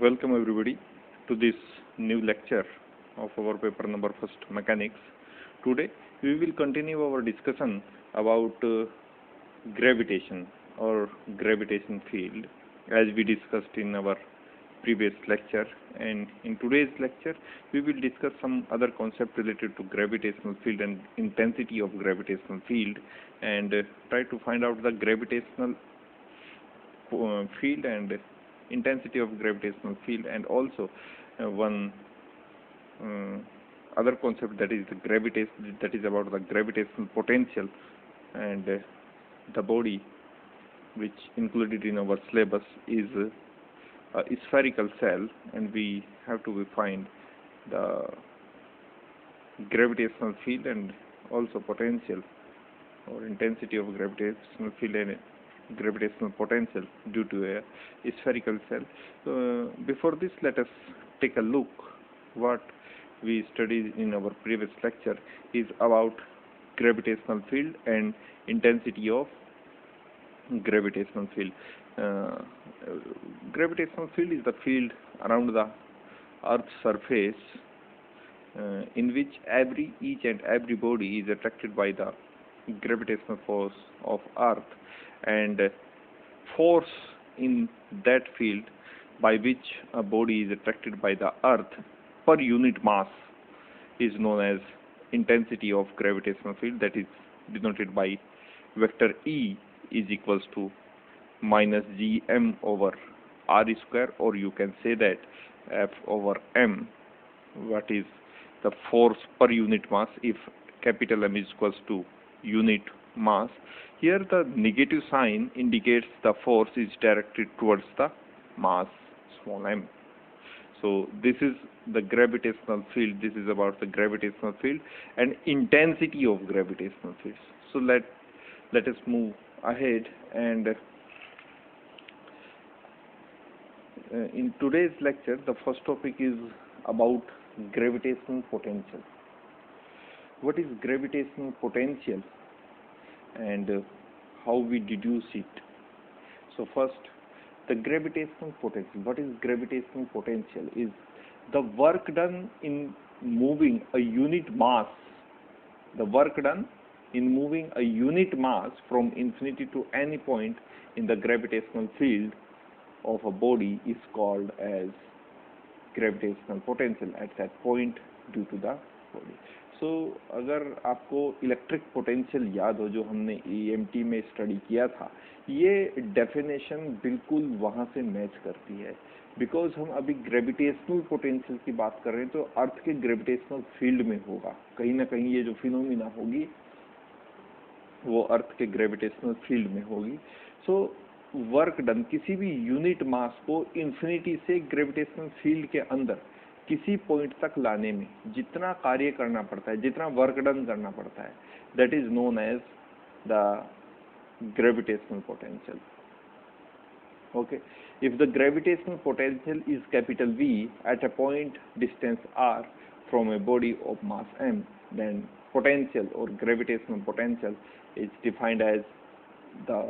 Welcome everybody to this new lecture of our paper number first mechanics. Today we will continue our discussion about gravitation or gravitation field as we discussed in our previous lecture, and in today's lecture we will discuss some other concept related to gravitational field and intensity of gravitational field, and try to find out the gravitational field and intensity of gravitational field, and also one other concept, that is the gravitation, that is about the gravitational potential, and the body which included in our syllabus is a spherical cell, and we have to find the gravitational field and also potential or intensity of gravitational field and gravitational potential due to a spherical cell. Before this, let us take a look what we studied in our previous lecture is about gravitational field and intensity of gravitational field. Gravitational field is the field around the Earth's surface in which each and every body is attracted by the gravitational force of Earth, and force in that field by which a body is attracted by the Earth per unit mass is known as intensity of gravitational field, that is denoted by vector E is equals to minus gm over r square, or you can say that F over m, what is the force per unit mass if capital M is equals to unit mass. Here the negative sign indicates the force is directed towards the mass small m. So this is the gravitational field. This is about the gravitational field and intensity of gravitational fields. So let us move ahead, and in today's lecture the first topic is about gravitational potential. What is gravitational potential and how we deduce it? So first, the gravitational potential. What is gravitational potential? Is the work done in moving a unit mass. The work done in moving a unit mass from infinity to any point in the gravitational field of a body is called as gravitational potential at that point due to the body. So अगर आपको electric potential याद हो जो हमने EMT में study किया था, ये डेफिनेशन बिल्कुल वहाँ से मैच करती है, बिकॉज हम अभी ग्रेविटेशनल पोटेंशियल की बात कर रहे हैं, तो अर्थ के ग्रेविटेशनल फील्ड में होगा, कहीं ना कहीं ये जो फिनोमिना होगी वो अर्थ के ग्रेविटेशनल फील्ड में होगी. सो वर्क डन, किसी भी यूनिट मास को इन्फिनिटी से ग्रेविटेशनल फील्ड के अंदर किसी पॉइंट तक लाने में जितना कार्य करना पड़ता है, जितना वर्क डन करना पड़ता है, that is known as the gravitational potential. Okay, if the gravitational potential is capital V at a point distance r from a body of mass m, then potential or gravitational potential is defined as the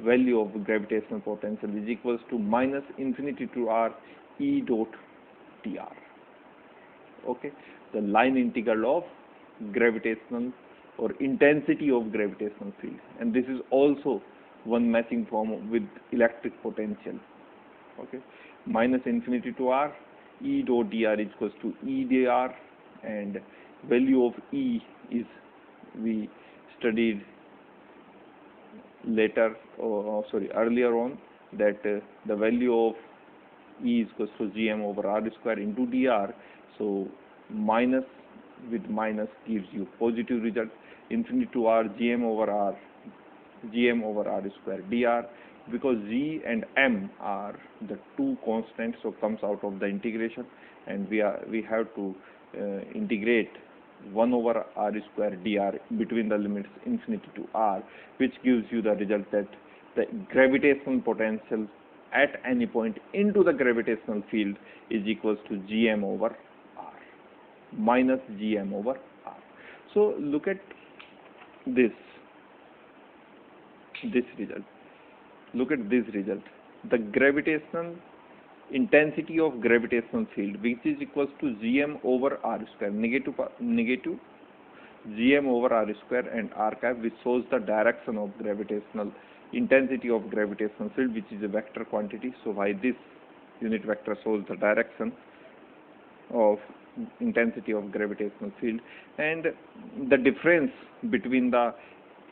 value of gravitational potential is equals to minus infinity to r E dot dr. Okay, the line integral of gravitational or intensity of gravitational field, and this is also one matching form with electric potential. Okay, minus infinity to r E dot dr is equals to E dr, and value of E is, we studied later, earlier on, that the value of E is equals to gm over r square into dr. So minus with minus gives you positive result. Infinity to r gm over r square dr, because g and m are the two constants, so comes out of the integration, and we have to integrate 1 over r square dr between the limits infinity to r, which gives you the result that the gravitational potential at any point into the gravitational field is equals to gm over r minus gm over r. So look at this result. Look at this result. The gravitational intensity of gravitational field, which is equals to gm over r square, negative gm over r square and r cap, which shows the direction of gravitational intensity of gravitational field, which is a vector quantity. So why this unit vector shows the direction of intensity of gravitational field, and the difference between the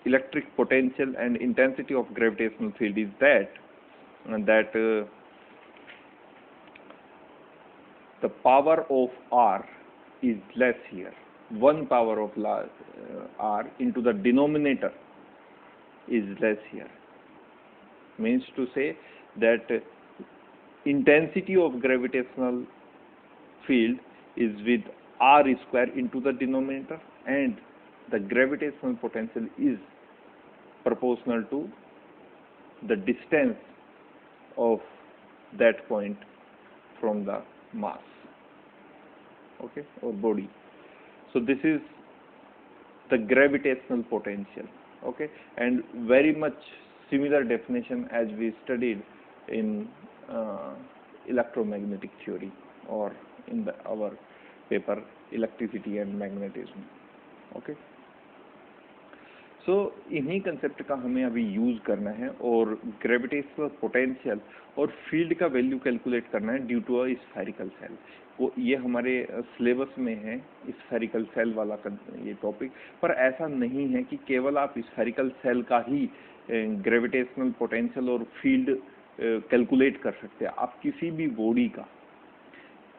electric potential and intensity of gravitational field is that the power of r is less here. 1 power of r into the denominator is less here. Means to say that intensity of gravitational field is with r square into the denominator, and the gravitational potential is proportional to the distance of that point from the mass, okay, or body. So this is the gravitational potential, okay, and very much similar definition as we studied in electromagnetic theory or in our paper electricity and magnetism, okay. So इन्हीं concept का हमें अभी use करना है और gravitational potential और field का value calculate करना है due to a spherical shell. वो ये हमारे सिलेबस में है स्फेरिकल सेल वाला ये टॉपिक, पर ऐसा नहीं है कि केवल आप स्फेरिकल सेल का ही ग्रेविटेशनल पोटेंशियल और फील्ड कैलकुलेट कर सकते हैं। आप किसी भी बॉडी का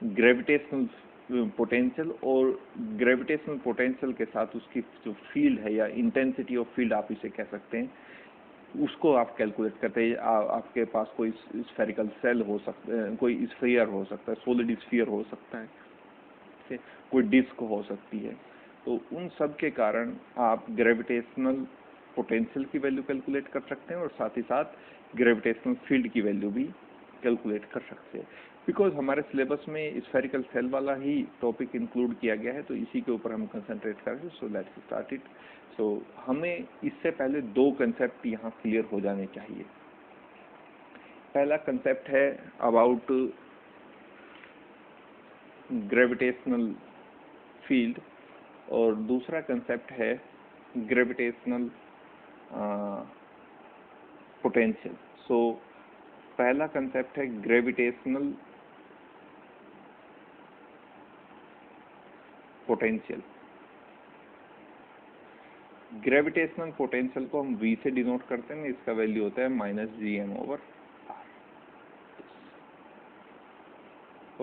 ग्रेविटेशनल पोटेंशियल और ग्रेविटेशनल पोटेंशियल के साथ उसकी जो फील्ड है या इंटेंसिटी ऑफ फील्ड आप इसे कह सकते हैं, उसको आप कैलकुलेट करते हैं। आपके पास कोई स्फेरिकल सेल हो सकता है, कोई स्फीयर हो सकता है, सॉलिड स्फीयर हो सकता है, कोई डिस्क हो सकती है, तो उन सब के कारण आप ग्रेविटेशनल पोटेंशियल की वैल्यू कैलकुलेट कर सकते हैं और साथ ही साथ ग्रेविटेशनल फील्ड की वैल्यू भी कैलकुलेट कर सकते हैं। बिकॉज हमारे सिलेबस में स्फेरिकल सेल वाला ही टॉपिक इंक्लूड किया गया है, तो इसी के ऊपर हम कंसंट्रेट करेंगे। So let's start it. So हमें इससे पहले 2 कंसेप्ट यहाँ क्लियर हो जाने चाहिए। पहला कंसेप्ट है अबाउट ग्रेविटेशनल फील्ड और दूसरा कंसेप्ट है ग्रेविटेशनल पोटेंशियल। सो पहला कंसेप्ट है ग्रेविटेशनल पोटेंशियल। ग्रेविटेशनल पोटेंशियल को हम v से डिनोट करते हैं, इसका वैल्यू होता है -gm over r,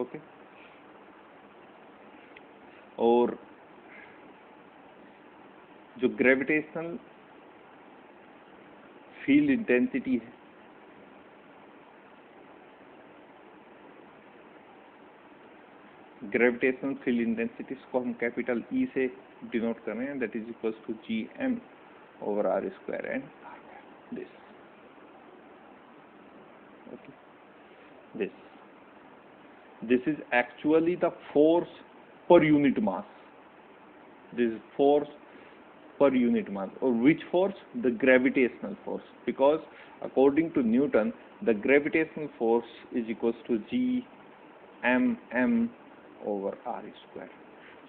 ओके। और जो ग्रेविटेशनल फील्ड इंटेंसिटी है, ग्रेविटेशनल फील्ड इंटेंसिटी को हम कैपिटल E से डिनोट कर रहे हैं, that is equals to gm over r square and this, okay, this is actually the force per unit mass. This is force per unit mass, or which force? The gravitational force, because according to Newton the gravitational force is equals to gmm over r square.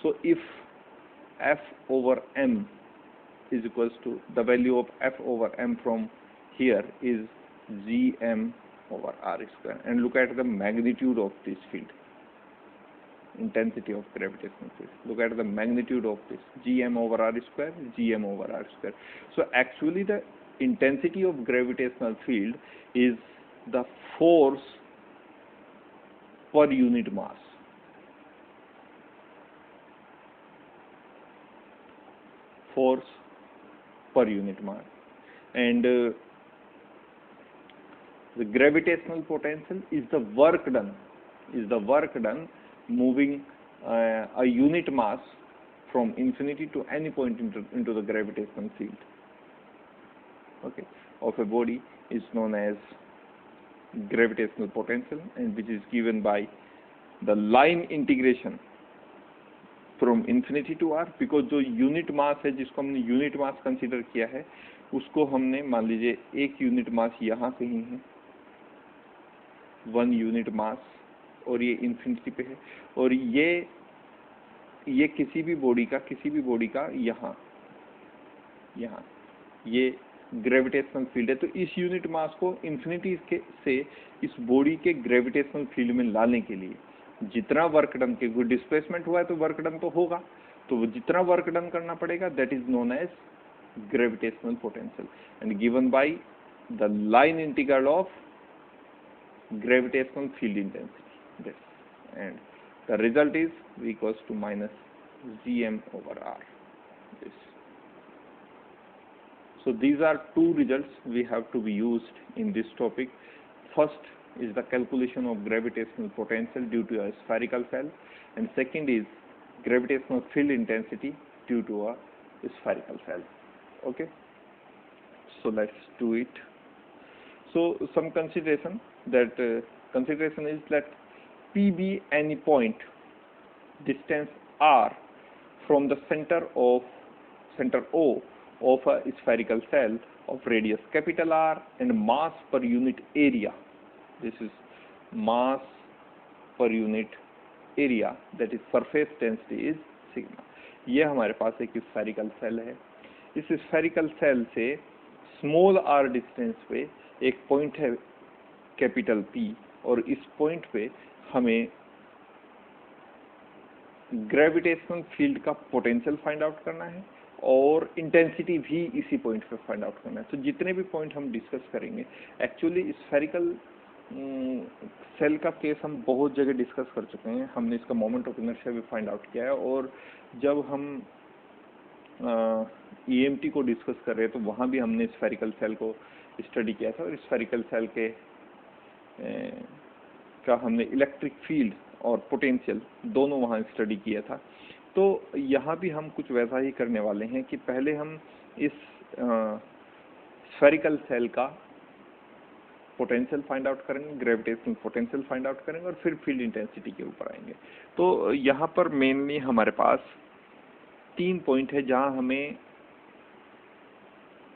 So if F over m is equals to, the value of F over m from here is gm over r square, and look at the magnitude of this field, intensity of gravitational field. Look at the magnitude of this, gm over r square, gm over r square. So actually the intensity of gravitational field is the force per unit mass. Force per unit mass, and the gravitational potential is the work done, moving a unit mass from infinity to any point into the gravitational field, okay, of a body is known as gravitational potential, and which is given by the line integration from infinity to R. Because जो unit mass है, जिसको हमने unit mass consider किया है, उसको हमने मान लीजिए एक यूनिट मास यहाँ कहीं है, 1 यूनिट मास और ये इन्फिनिटी पे है, और ये किसी भी बॉडी का यहाँ ये ग्रेविटेशनल फील्ड है। तो इस यूनिट मास को इन्फिनिटी से इस बॉडी के ग्रेविटेशनल फील्ड में लाने के लिए जितना वर्क डन, के डिस्प्लेसमेंट हुआ है तो वर्क डन तो होगा, तो वो जितना वर्क डन करना पड़ेगा that is known as gravitational potential and given by the line integral of gravitational field intensity, this, and the result is V equals to minus gm over r, this. So these are two results we have to be used in this topic. First is the calculation of gravitational potential due to a spherical cell, and second is gravitational field intensity due to a spherical cell. Okay, so let's do it. So some consideration is that P be any point distance r from the center O of a spherical cell of radius capital R and mass per unit area. This is mass per unit area, that is surface density is sigma. ये हमारे पास एक spherical shell है। इस spherical shell से small r distance पे एक point है capital P, और इस पॉइंट पे हमें ग्रेविटेशनल फील्ड का पोटेंशियल फाइंड आउट करना है और इंटेंसिटी भी इसी पॉइंट पे फाइंड आउट करना है। तो जितने भी पॉइंट हम डिस्कस करेंगे, एक्चुअली स्फेरिकल सेल का केस हम बहुत जगह डिस्कस कर चुके हैं। हमने इसका मोमेंट ऑफ इनर्शिया भी फाइंड आउट किया है, और जब हम EMT को डिस्कस कर रहे हैं तो वहाँ भी हमने स्फेरिकल सेल को स्टडी किया था, और स्फेरिकल सेल के का हमने इलेक्ट्रिक फील्ड और पोटेंशियल दोनों वहाँ स्टडी किया था। तो यहाँ भी हम कुछ वैसा ही करने वाले हैं कि पहले हम इस स्फेरिकल सेल का पोटेंशियल फाइंड आउट करेंगे, ग्रेविटेशनल पोटेंशियल फाइंड आउट करेंगे, और फिर फील्ड इंटेंसिटी के ऊपर आएंगे। तो यहाँ पर मेनली हमारे पास 3 पॉइंट है जहाँ हमें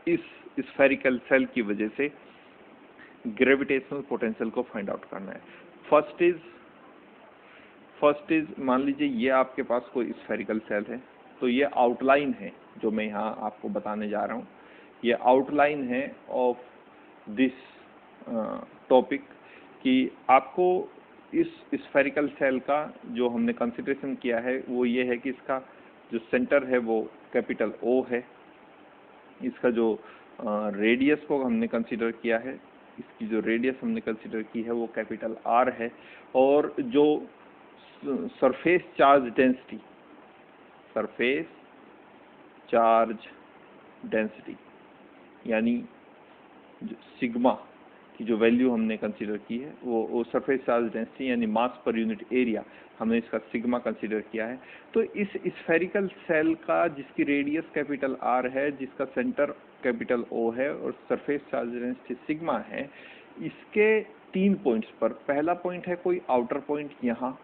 इस स्फेरिकल सेल की वजह से ग्रेविटेशनल पोटेंशियल को फाइंड आउट करना है। फर्स्ट इज मान लीजिए ये आपके पास कोई स्फेरिकल सेल है, तो ये आउटलाइन है जो मैं यहाँ आपको बताने जा रहा हूँ। ये आउटलाइन है ऑफ दिस टॉपिक कि आपको इस स्फेरिकल सेल का जो हमने कंसिडरेशन किया है वो ये है कि इसका जो सेंटर है वो कैपिटल O है, इसका जो रेडियस को हमने कंसिडर किया है, इसकी जो रेडियस हमने कंसिडर की है वो कैपिटल R है, और जो सरफेस चार्ज डेंसिटी यानी सिग्मा की जो वैल्यू हमने कंसिडर की है वो सरफेस चार्ज डेंसिटी यानी मास पर यूनिट एरिया, हमने इसका सिग्मा कंसिडर किया है। तो इस स्फेरिकल सेल का जिसकी रेडियस कैपिटल R है, जिसका सेंटर कैपिटल O है और सरफेस चार्ज डेंसिटी सिग्मा है, इसके 3 पॉइंट्स पर, पहला पॉइंट है कोई आउटर पॉइंट यहाँ,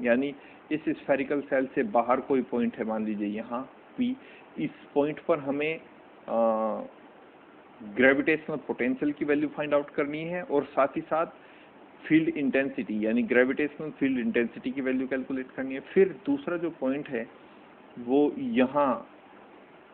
यानी इस स्फेरिकल सेल से बाहर कोई पॉइंट है, मान लीजिए यहाँ P, इस पॉइंट पर हमें ग्रेविटेशनल पोटेंशियल की वैल्यू फाइंड आउट करनी है और साथ ही साथ फील्ड इंटेंसिटी यानी ग्रेविटेशनल फील्ड इंटेंसिटी की वैल्यू कैलकुलेट करनी है। फिर दूसरा जो पॉइंट है वो यहाँ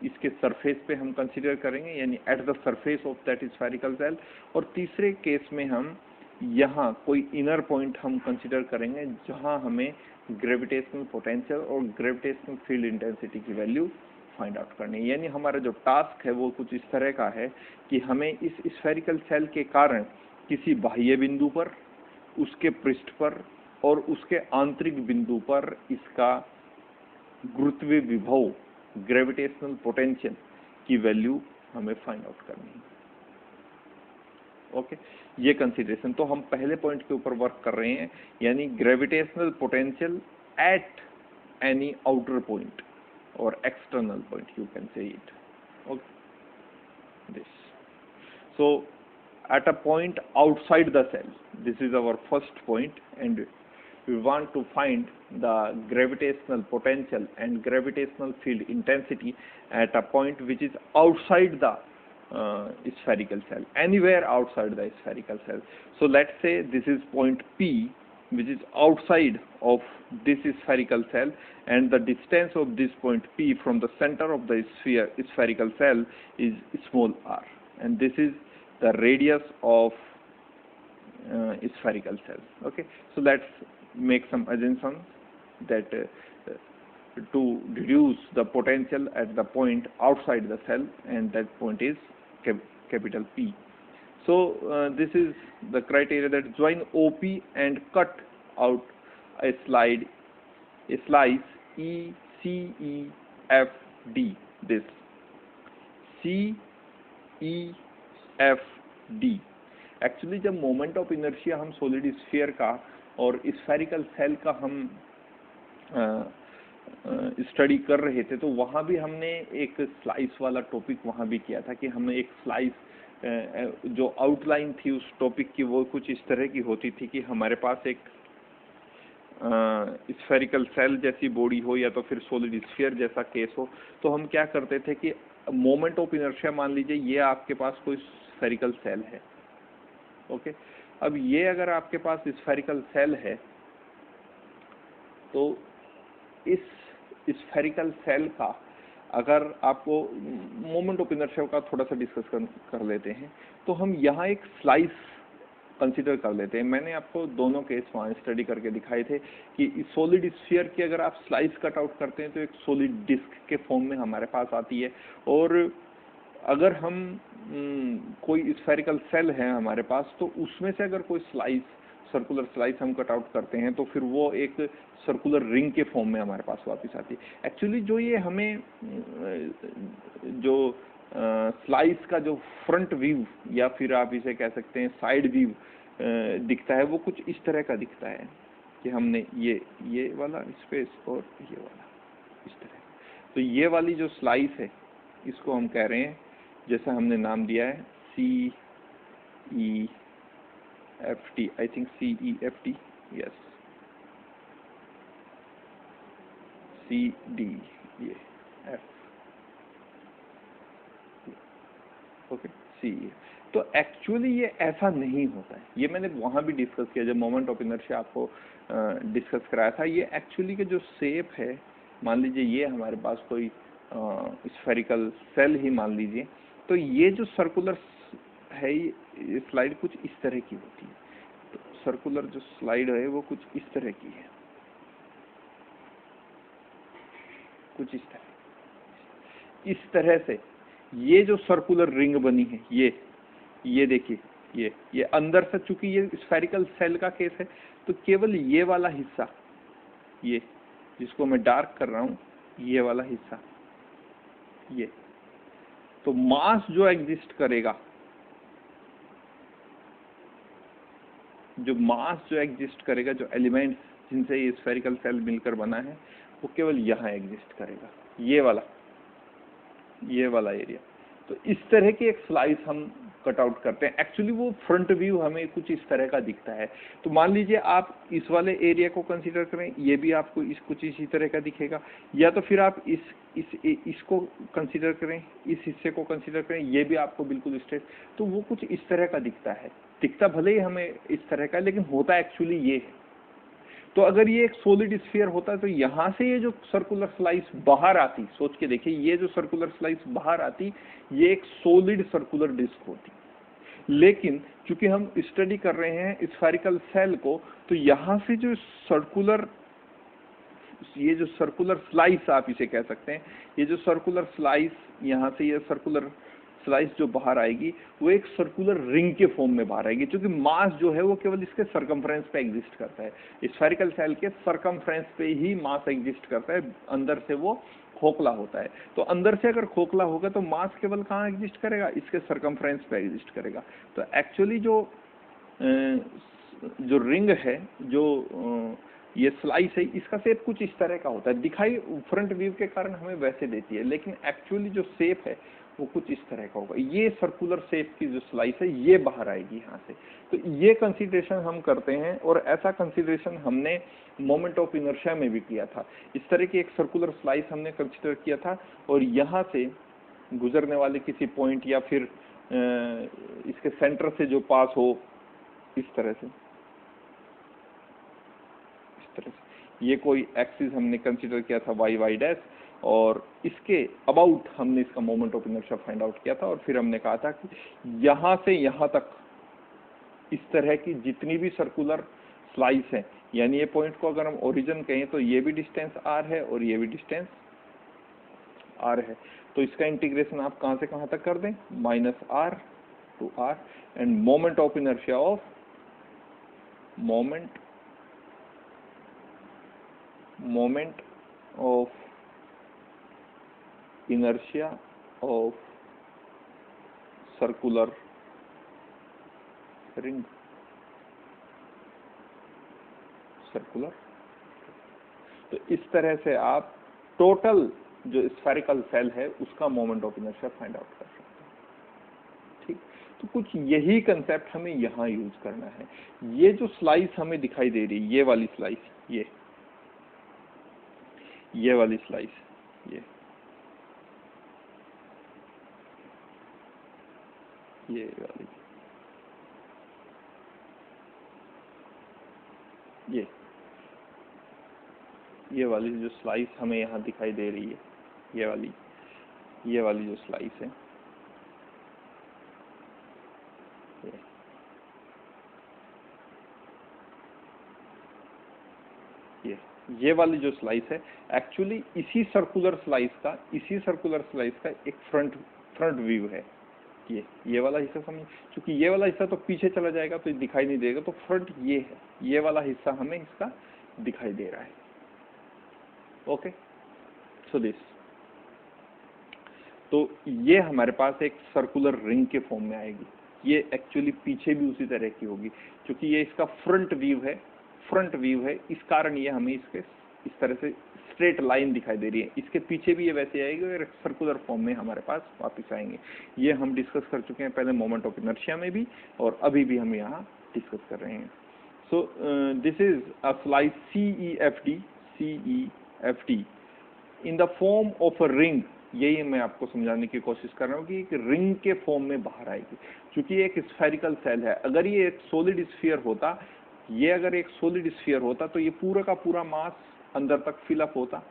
इसके सरफेस पे हम कंसीडर करेंगे, यानी at the surface of that spherical cell, और तीसरे केस में हम यहाँ कोई इनर पॉइंट हम कंसीडर करेंगे जहाँ हमें ग्रेविटेशनल पोटेंशियल और ग्रेविटेशनल फील्ड इंटेंसिटी की वैल्यू फाइंड आउट करनी है। यानी हमारा जो टास्क है वो कुछ इस तरह का है कि हमें इस स्फेरिकल सेल के कारण किसी बाह्य बिंदु पर, उसके पृष्ठ पर और उसके आंतरिक बिंदु पर इसका गुरुत्वीय विभव ग्रेविटेशनल पोटेंशियल की वैल्यू हमें फाइंड आउट करनी है। ओके, ये कंसीडरेशन। तो हम पहले पॉइंट के ऊपर वर्क कर रहे हैं, यानी gravitational potential at any outer point or external point, you can say it. Okay, this. So at a point outside the cell, this is our first point, and we want to find the gravitational potential and gravitational field intensity at a point which is outside the spherical cell, anywhere outside the spherical cell. So let's say this is point P, which is outside of this spherical cell, and the distance of this point P from the center of the spherical cell is small r, and this is the radius of spherical cell. Okay, so let's make some assumptions that to deduce the potential at the point outside the cell, and that point is capital P. So this is the criteria that join OP and cut out a slice ECEFD. This CEFD actually जब moment of inertia हम solid sphere का और spherical shell का हम study कर रहे थे, तो वहाँ भी हमने एक स्लाइस वाला टॉपिक वहाँ भी किया था कि हमने एक स्लाइस जो आउटलाइन थी उस टॉपिक की वो कुछ इस तरह की होती थी कि हमारे पास एक स्फेरिकल सेल जैसी बॉडी हो या तो फिर सॉलिड स्फीयर जैसा केस हो, तो हम क्या करते थे कि मोमेंट ऑफ इनर्शिया, मान लीजिए ये आपके पास कोई स्फेरिकल सेल है। ओके, अब ये अगर आपके पास स्फेरिकल सेल है तो इस स्फेरिकल सेल का अगर आपको मोमेंट ऑफ इनर्शिया का थोड़ा सा डिस्कस कर लेते हैं, तो हम यहाँ एक स्लाइस कंसीडर कर लेते हैं। मैंने आपको दोनों केस वहाँ स्टडी करके दिखाए थे कि सॉलिड स्फीयर की अगर आप स्लाइस कट आउट करते हैं तो एक सॉलिड डिस्क के फॉर्म में हमारे पास आती है, और अगर हम कोई स्फेरिकल सेल है हमारे पास तो उसमें से अगर कोई स्लाइस, सर्कुलर स्लाइस हम कट आउट करते हैं तो फिर वो एक सर्कुलर रिंग के फॉर्म में हमारे पास वापस आती है। एक्चुअली जो ये हमें जो स्लाइस का जो फ्रंट व्यू या फिर आप इसे कह सकते हैं साइड व्यू दिखता है, वो कुछ इस तरह का दिखता है कि हमने ये वाला स्पेस और ये वाला इस तरह। तो ये वाली जो स्लाइस है इसको हम कह रहे हैं, जैसा हमने नाम दिया है CEFT, I think CEFT, yes, CD, ये F, ओके, CE। तो एक्चुअली ये ऐसा नहीं होता है, ये मैंने वहाँ भी डिस्कस किया जब मोमेंट ऑफ इनर्शिया आपको डिस्कस कराया था। ये एक्चुअली के जो शेप है, मान लीजिए ये हमारे पास कोई स्फेरिकल सेल ही मान लीजिए, तो ये जो सर्कुलर है ये स्लाइड कुछ इस तरह की होती है। तो सर्कुलर जो स्लाइड है वो कुछ इस तरह की है, कुछ इस तरह से ये जो सर्कुलर रिंग बनी है, ये देखिए, ये अंदर से, चूंकि ये स्फेरिकल सेल का केस है तो केवल ये वाला हिस्सा, ये जिसको मैं डार्क कर रहा हूं, ये वाला हिस्सा, ये तो मास जो एग्जिस्ट करेगा, जो जो एलिमेंट्स जिनसे ये स्फेरिकल सेल मिलकर बना है, वो केवल यहाँ एग्जिस्ट करेगा, ये वाला एरिया। तो इस तरह की एक स्लाइस हम कट आउट करते हैं। एक्चुअली वो फ्रंट व्यू हमें कुछ इस तरह का दिखता है। तो मान लीजिए आप इस वाले एरिया को कंसीडर करें, ये भी आपको कुछ इसी तरह का दिखेगा, या तो फिर आप इसको कंसीडर करें, इस हिस्से को कंसीडर करें, ये भी आपको बिल्कुल स्ट्रेट, तो वो कुछ इस तरह का दिखता है। दिखता भले ही हमें इस तरह का, लेकिन होता एक्चुअली ये है। तो अगर ये एक सॉलिड स्फीयर होता तो यहाँ से ये जो सर्कुलर स्लाइस बाहर आती, सोच के देखिए, ये जो सर्कुलर स्लाइस बाहर आती, ये एक सॉलिड सर्कुलर डिस्क होती। लेकिन चूंकि हम स्टडी कर रहे हैं स्फेरिकल सेल को, तो यहाँ से जो सर्कुलर, ये जो सर्कुलर स्लाइस आप इसे कह सकते हैं, ये जो सर्कुलर स्लाइस, यहाँ से ये सर्कुलर स्लाइस जो बाहर आएगी वो एक सर्कुलर रिंग के फॉर्म में बाहर आएगी, क्योंकि मास जो है वो केवल इसके सरकमफ्रेंस पे एग्जिस्ट करता है। स्फेरिकल सेल के सरकमफ्रेंस पे ही मास एग्जिस्ट करता है, अंदर से वो खोखला होता है। तो अंदर से अगर खोखला होगा तो मास केवल कहाँ एग्जिस्ट करेगा, इसके सरकमफ्रेंस पे एग्जिस्ट करेगा। तो एक्चुअली जो रिंग है, जो ये स्लाइस है, इसका शेप कुछ इस तरह का होता है। दिखाई फ्रंट व्यू के कारण हमें वैसे देती है, लेकिन एक्चुअली जो शेप है वो कुछ इस तरह का होगा। ये सर्कुलर शेप की जो स्लाइस है ये बाहर आएगी यहाँ से। तो ये कंसीडरेशन हम करते हैं, और ऐसा कंसीडरेशन हमने मोमेंट ऑफ इनर्शिया में भी किया था। इस तरह की एक सर्कुलर स्लाइस हमने कंसीडर किया था, और यहाँ से गुजरने वाले किसी पॉइंट या फिर इसके सेंटर से जो पास हो, इस तरह से इस तरह से ये कोई एक्सिस हमने कंसीडर किया था वाई वाई डैश, और इसके अबाउट हमने इसका moment of inertia find out किया था, और फिर हमने कहा था कि यहाँ से यहाँ तक इस तरह की जितनी भी सर्कुलर स्लाइस है, यानी ये पॉइंट को अगर हम ओरिजिन कहें तो ये भी डिस्टेंस r है और ये भी डिस्टेंस r है, तो इसका इंटीग्रेशन आप कहां से कहां तक कर दें, -r to r, end moment of inertia of moment of inertia of circular ring, circular. तो इस तरह से आप टोटल जो स्फेरिकल सेल है उसका moment of inertia find out कर सकते हैं। ठीक, तो कुछ यही कंसेप्ट हमें यहाँ यूज करना है। ये जो स्लाइस हमें दिखाई दे रही है, ये वाली स्लाइस, ये वाली स्लाइस, ये वाली, ये वाली जो स्लाइस हमें यहाँ दिखाई दे रही है, ये वाली जो स्लाइस है, ये वाली जो स्लाइस है, एक्चुअली इसी सर्कुलर स्लाइस का एक फ्रंट व्यू है। ये वाला हिस्सा समझ, क्योंकि ये वाला हिस्सा तो पीछे चला जाएगा तो दिखाई नहीं देगा, तो फ्रंट ये है, ये वाला हिस्सा हमें इसका दिखाई दे रहा है। ओके, सो दिस, तो ये हमारे पास एक सर्कुलर रिंग के फॉर्म में आएगी। ये एक्चुअली पीछे भी उसी तरह की होगी, क्योंकि ये इसका फ्रंट व्यू है, इस कारण ये हमें इसके इस तरह से स्ट्रेट लाइन दिखाई दे रही है। इसके पीछे भी ये वैसे आएगी और सर्कुलर फॉर्म में हमारे पास वापस आएंगे। ये हम डिस्कस कर चुके हैं पहले मोमेंट ऑफ इनर्शिया में भी, और अभी भी हम यहाँ डिस्कस कर रहे हैं। So this is a slice CEFD in the form of a ring. यही मैं आपको समझाने की कोशिश कर रहा हूँ कि एक रिंग के फॉर्म में बाहर आएगी, क्योंकि ये एक स्फेरिकल सेल है। अगर ये एक सॉलिड स्फीयर होता, तो ये पूरा का पूरा मास अंदर तक फिलअप होता,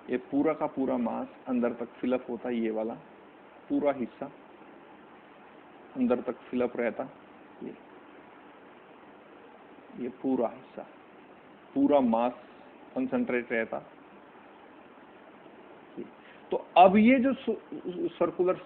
ये पूरा का पूरा मास अंदर तक फिलअप होता, ये वाला पूरा हिस्सा अंदर तक फिलअप रहता, ये पूरा हिस्सा, पूरा मास कंसंट्रेट रहता। तो अब ये जो सर्कुलर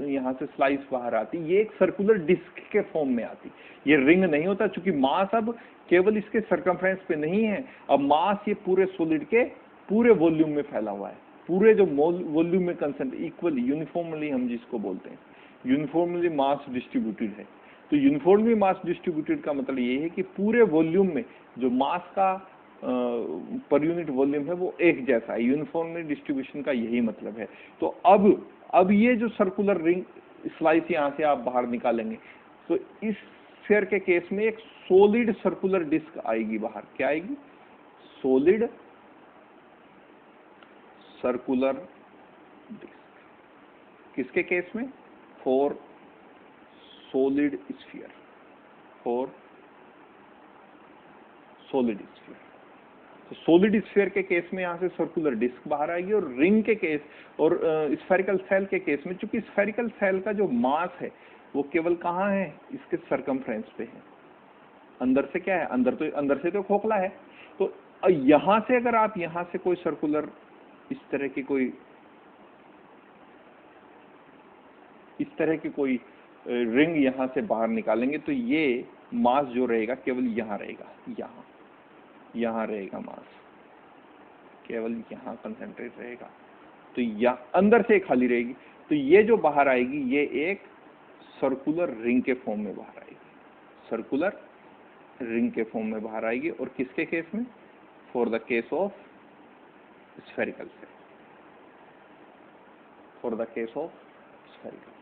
यहाँ से स्लाइस बाहर आती, ये एक सर्कुलर डिस्क के फॉर्म में आती, ये रिंग नहीं होता, क्योंकि मास अब केवल इसके सर्कमफ्रेंस पे नहीं है, अब मास ये पूरे सॉलिड के पूरे वॉल्यूम में फैला हुआ है, पूरे जो वॉल्यूम में कंसंट्रेट इक्वली यूनिफॉर्मली, हम जिसको बोलते हैं यूनिफॉर्मली मास डिस्ट्रीब्यूटेड है। तो यूनिफॉर्मली मास डिस्ट्रीब्यूटेड का मतलब ये है कि पूरे वॉल्यूम में जो मास का पर यूनिट वॉल्यूम है वो एक जैसा है। यूनिफॉर्मली डिस्ट्रीब्यूशन का यही मतलब है। तो अब ये जो सर्कुलर रिंग स्लाइस यहाँ से आप बाहर निकालेंगे, तो इस स्फीयर के केस में एक सॉलिड सर्कुलर डिस्क आएगी बाहर। क्या आएगी? Solid circular disc. किसके केस में? For solid sphere, for solid sphere. तो सॉलिड स्फीयर के केस में यहाँ से सर्कुलर डिस्क बाहर आएगी, और रिंग के केस और स्फेरिकल सेल के केस में, चूंकि स्फेरिकल सेल का जो मास है वो केवल कहाँ है? इसके सर्कमफ्रेंस पे है। अंदर से क्या है? अंदर से तो खोखला है। तो यहाँ से अगर आप यहाँ से कोई सर्कुलर इस तरह की कोई रिंग यहाँ से बाहर निकालेंगे, तो ये मास जो रहेगा केवल यहाँ रहेगा, यहाँ रहेगा मास, केवल यहाँ कंसंट्रेट रहेगा। तो यहाँ अंदर से खाली रहेगी। तो ये जो बाहर आएगी ये एक सर्कुलर रिंग के फॉर्म में बाहर आएगी, सर्कुलर रिंग के फॉर्म में बाहर आएगी। और किसके केस में? For the case of spherical cell, for the case of spherical.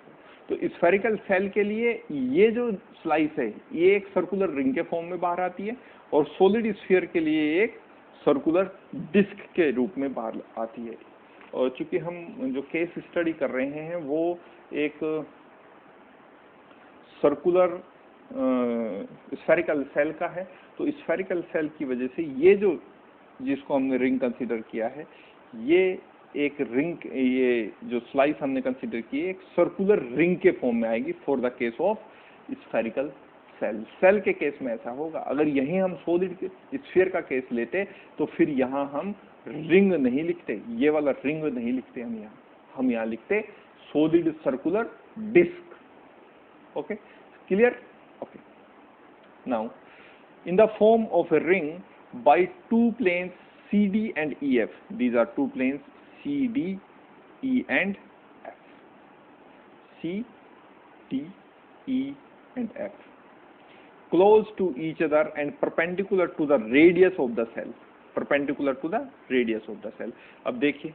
तो स्फेरिकल सेल के लिए ये जो स्लाइस है ये एक सर्कुलर रिंग के फॉर्म में बाहर आती है, और सॉलिड स्फीयर के लिए एक सर्कुलर डिस्क के रूप में बाहर आती है। और चूंकि हम जो केस स्टडी कर रहे हैं वो एक सर्कुलर स्फेरिकल सेल का है, तो स्फेरिकल सेल की वजह से ये जो जिसको हमने रिंग कंसीडर किया है, ये एक रिंग, ये जो स्लाइस हमने कंसीडर की है एक सर्कुलर रिंग के फॉर्म में आएगी for the case of spherical shell. Shell के केस में ऐसा होगा। अगर यहीं हम सॉलिड स्फीयर का केस लेते तो फिर यहाँ हम रिंग नहीं लिखते, ये वाला रिंग नहीं लिखते हम यहाँ लिखते solid circular disc. Okay, clear? Okay, now in the form of a ring by two planes CD and EF. These are two planes CD, E and F. C, D, E and F. Close to each other and perpendicular to the radius of the cell. Perpendicular to the radius of the cell. अब देखिए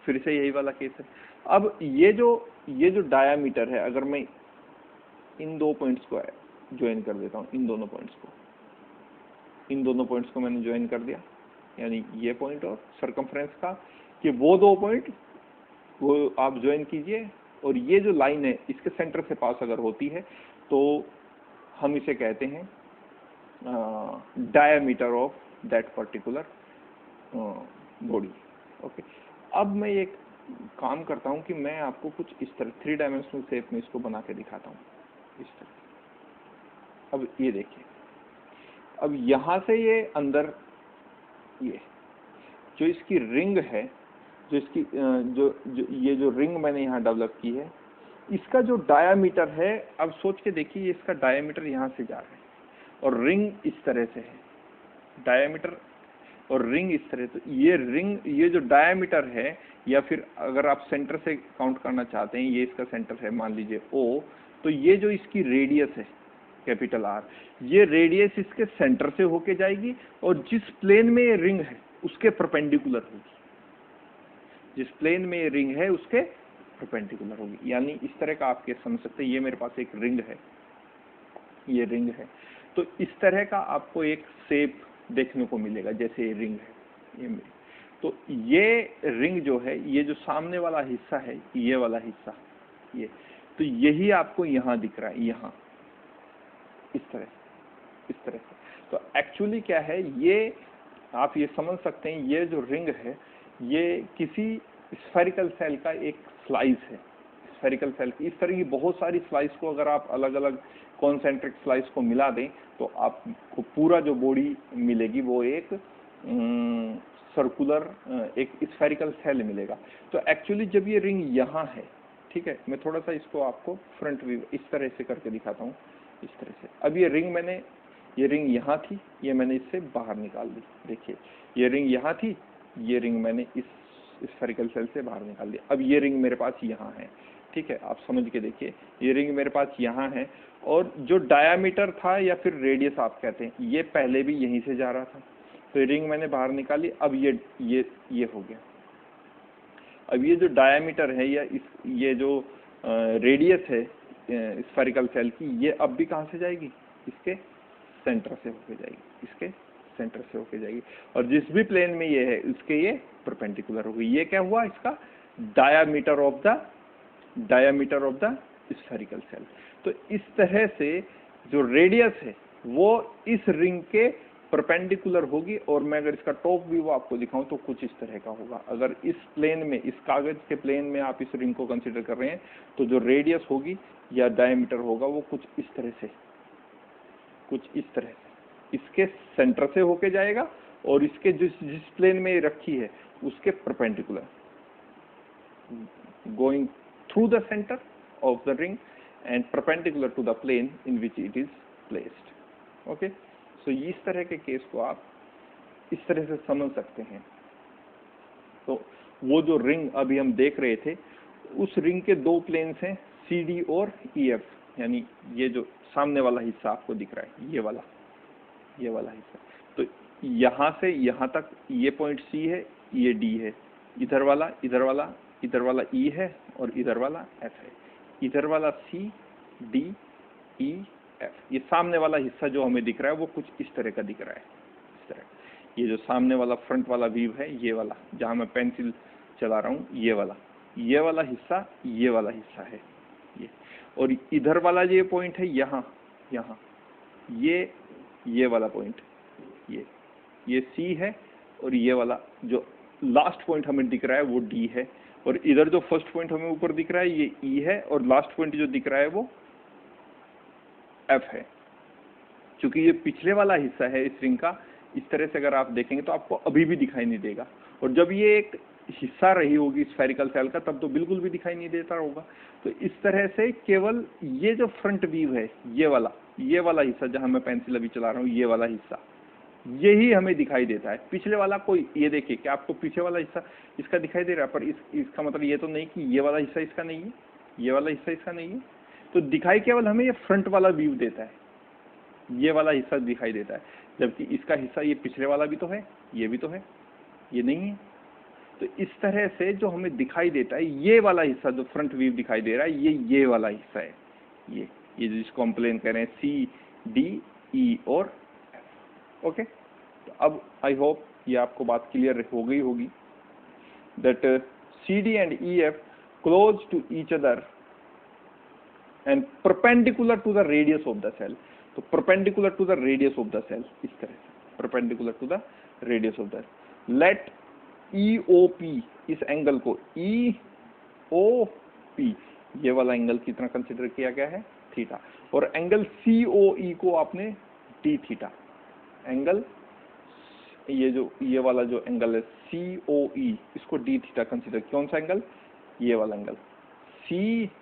फिर से यही वाला case है। अब ये जो डायामीटर है, अगर मैं इन दो पॉइंट्स को ज्वाइन कर देता हूँ, इन दोनों पॉइंट्स को मैंने ज्वाइन कर दिया, यानी ये पॉइंट और सरकमफ्रेंस का, कि वो दो पॉइंट वो आप ज्वाइन कीजिए, और ये जो लाइन है इसके सेंटर से पास अगर होती है तो हम इसे कहते हैं diameter of that particular body. Okay, अब मैं एक काम करता हूँ कि मैं आपको कुछ इस तरह 3 डायमेंशनल शेप में इसको बना के दिखाता हूँ, इस तरह। अब ये देखिए, अब यहाँ से ये अंदर, ये जो इसकी रिंग है, जो इसकी ये जो रिंग मैंने यहाँ डेवलप की है, इसका जो डायामीटर है, अब सोच के देखिए, इसका डायामीटर यहाँ से जा रहा है और रिंग इस तरह से है, डायामीटर और रिंग इस तरह से। ये रिंग, ये जो डायामीटर है, या फिर अगर आप सेंटर से काउंट करना चाहते हैं, ये इसका सेंटर है, मान लीजिए O, तो ये जो इसकी रेडियस है कैपिटल R, ये रेडियस इसके सेंटर से होके जाएगी और जिस प्लेन में ये रिंग है उसके परपेंडिकुलर होगी, जिस प्लेन में ये रिंग है उसके परपेंडिकुलर होगी। यानी इस तरह का आप केस समझ सकते हैं, ये मेरे पास एक रिंग है, ये रिंग है, तो इस तरह का आपको एक शेप देखने को मिलेगा, जैसे ये रिंग है, ये तो ये रिंग जो है, ये जो सामने वाला हिस्सा है, ये वाला हिस्सा, ये तो यही आपको यहाँ दिख रहा है, यहाँ इस तरह से। तो एक्चुअली क्या है, ये आप ये समझ सकते हैं, ये जो रिंग है ये किसी स्फेरिकल सेल का एक स्लाइस है। स्फेरिकल सेल की इस तरह की बहुत सारी स्लाइस को अगर आप अलग अलग कॉन्सेंट्रिक स्लाइस को मिला दें तो आपको पूरा जो बॉडी मिलेगी वो एक सर्कुलर, एक स्फेरिकल सेल मिलेगा। तो एक्चुअली जब ये रिंग यहाँ है, ठीक है, मैं थोड़ा सा इसको आपको फ्रंट व्यू इस तरह से करके दिखाता हूँ, इस तरह से। अब ये रिंग यहाँ थी, ये मैंने इससे बाहर निकाल दी। देखिए, ये रिंग यहाँ थी, ये रिंग मैंने इस स्फेरिकल सेल से बाहर निकाल दी। अब ये रिंग मेरे पास यहाँ है, ठीक है, आप समझ के देखिए, ये रिंग मेरे पास यहाँ है और जो डायामीटर था या फिर रेडियस आप कहते हैं, ये पहले भी यहीं से जा रहा था, तो रिंग मैंने बाहर निकाली। अब ये हो गया। अब ये जो डायामीटर है या ये जो रेडियस है स्फेरिकल सेल की, ये अब भी कहाँ से जाएगी, इसके सेंटर से होके जाएगी, इसके सेंटर से होके जाएगी, और जिस भी प्लेन में ये है उसके ये परपेंडिकुलर होगी। ये क्या हुआ, इसका diameter of the spherical cell. तो इस तरह से जो रेडियस है वो इस रिंग के परपेंडिकुलर होगी, और मैं अगर इसका टॉप व्यू आपको दिखाऊं तो कुछ इस तरह का होगा। अगर इस प्लेन में, इस कागज के प्लेन में आप इस रिंग को कंसीडर कर रहे हैं तो जो रेडियस होगी या डायमीटर होगा वो कुछ इस तरह से इसके सेंटर से होके जाएगा और इसके जिस प्लेन में रखी है उसके perpendicular, going through the center of the ring and perpendicular to the plane in which it is placed. Okay, so इस तरह के केस को आप इस तरह से समझ सकते हैं। तो वो जो रिंग अभी हम देख रहे थे, उस रिंग के दो प्लेन्स हैं, CD और EF, यानी ये जो सामने वाला हिस्सा आपको दिख रहा है, ये वाला हिस्सा। तो यहाँ से यहाँ तक ये पॉइंट C है, ये D है, इधर वाला E है और इधर वाला F है। इधर वाला C, D, E, F। ये सामने वाला हिस्सा जो हमें दिख रहा है वो कुछ इस तरह का दिख रहा है, इस तरह। ये जो सामने वाला फ्रंट वाला व्यू है, ये वाला जहाँ मैं पेंसिल चला रहा हूँ, ये वाला हिस्सा है ये। और इधर वाला जो ये पॉइंट है यहाँ यहाँ ये वाला पॉइंट ये सी है, और ये वाला जो लास्ट पॉइंट हमें दिख रहा है वो डी है, और इधर जो फर्स्ट पॉइंट हमें ऊपर दिख रहा है ये ई है, और लास्ट पॉइंट जो दिख रहा है वो एफ है। क्योंकि ये पिछले वाला हिस्सा है इस रिंग का, इस तरह से अगर आप देखेंगे तो आपको अभी भी दिखाई नहीं देगा, और जब ये एक हिस्सा रही होगी स्फेरिकल सेल का तब तो बिल्कुल भी दिखाई नहीं देता होगा। तो इस तरह से केवल ये जो फ्रंट व्यू है ये वाला हिस्सा जहां मैं पेंसिल अभी चला रहा हूँ, ये वाला हिस्सा यही हमें दिखाई देता है। पिछले वाला कोई, ये देखिए कि आपको पीछे वाला हिस्सा इसका दिखाई दे रहा है, पर इसका मतलब ये तो नहीं कि ये वाला हिस्सा इसका नहीं है, ये वाला हिस्सा इसका नहीं है। तो दिखाई केवल हमें ये फ्रंट वाला व्यू देता है, ये वाला हिस्सा दिखाई देता है, जबकि इसका हिस्सा ये पिछले वाला भी तो है, ये भी तो है, ये नहीं है। तो इस तरह से जो हमें दिखाई देता है ये वाला हिस्सा जो फ्रंट व्यू दिखाई दे रहा है ये वाला हिस्सा है, ये जिसको हम प्लेन कह रहे हैं सी डी ई और एफ। ओके, तो अब आई होप ये आपको बात क्लियर हो गई होगी that C D and E F close to each other and perpendicular to the radius of the cell. तो perpendicular to the radius of the cell, इस तरह से perpendicular to the radius of the late EOP, इस angle को EOP ये वाला angle कितना consider किया गया है, थीटा, और एंगल COE को आपने डी थीटा, एंगल ये वाला जो एंगल है COE इसको डी थीटा कंसिडर, कौन सा एंगल, ये वाला एंगल CO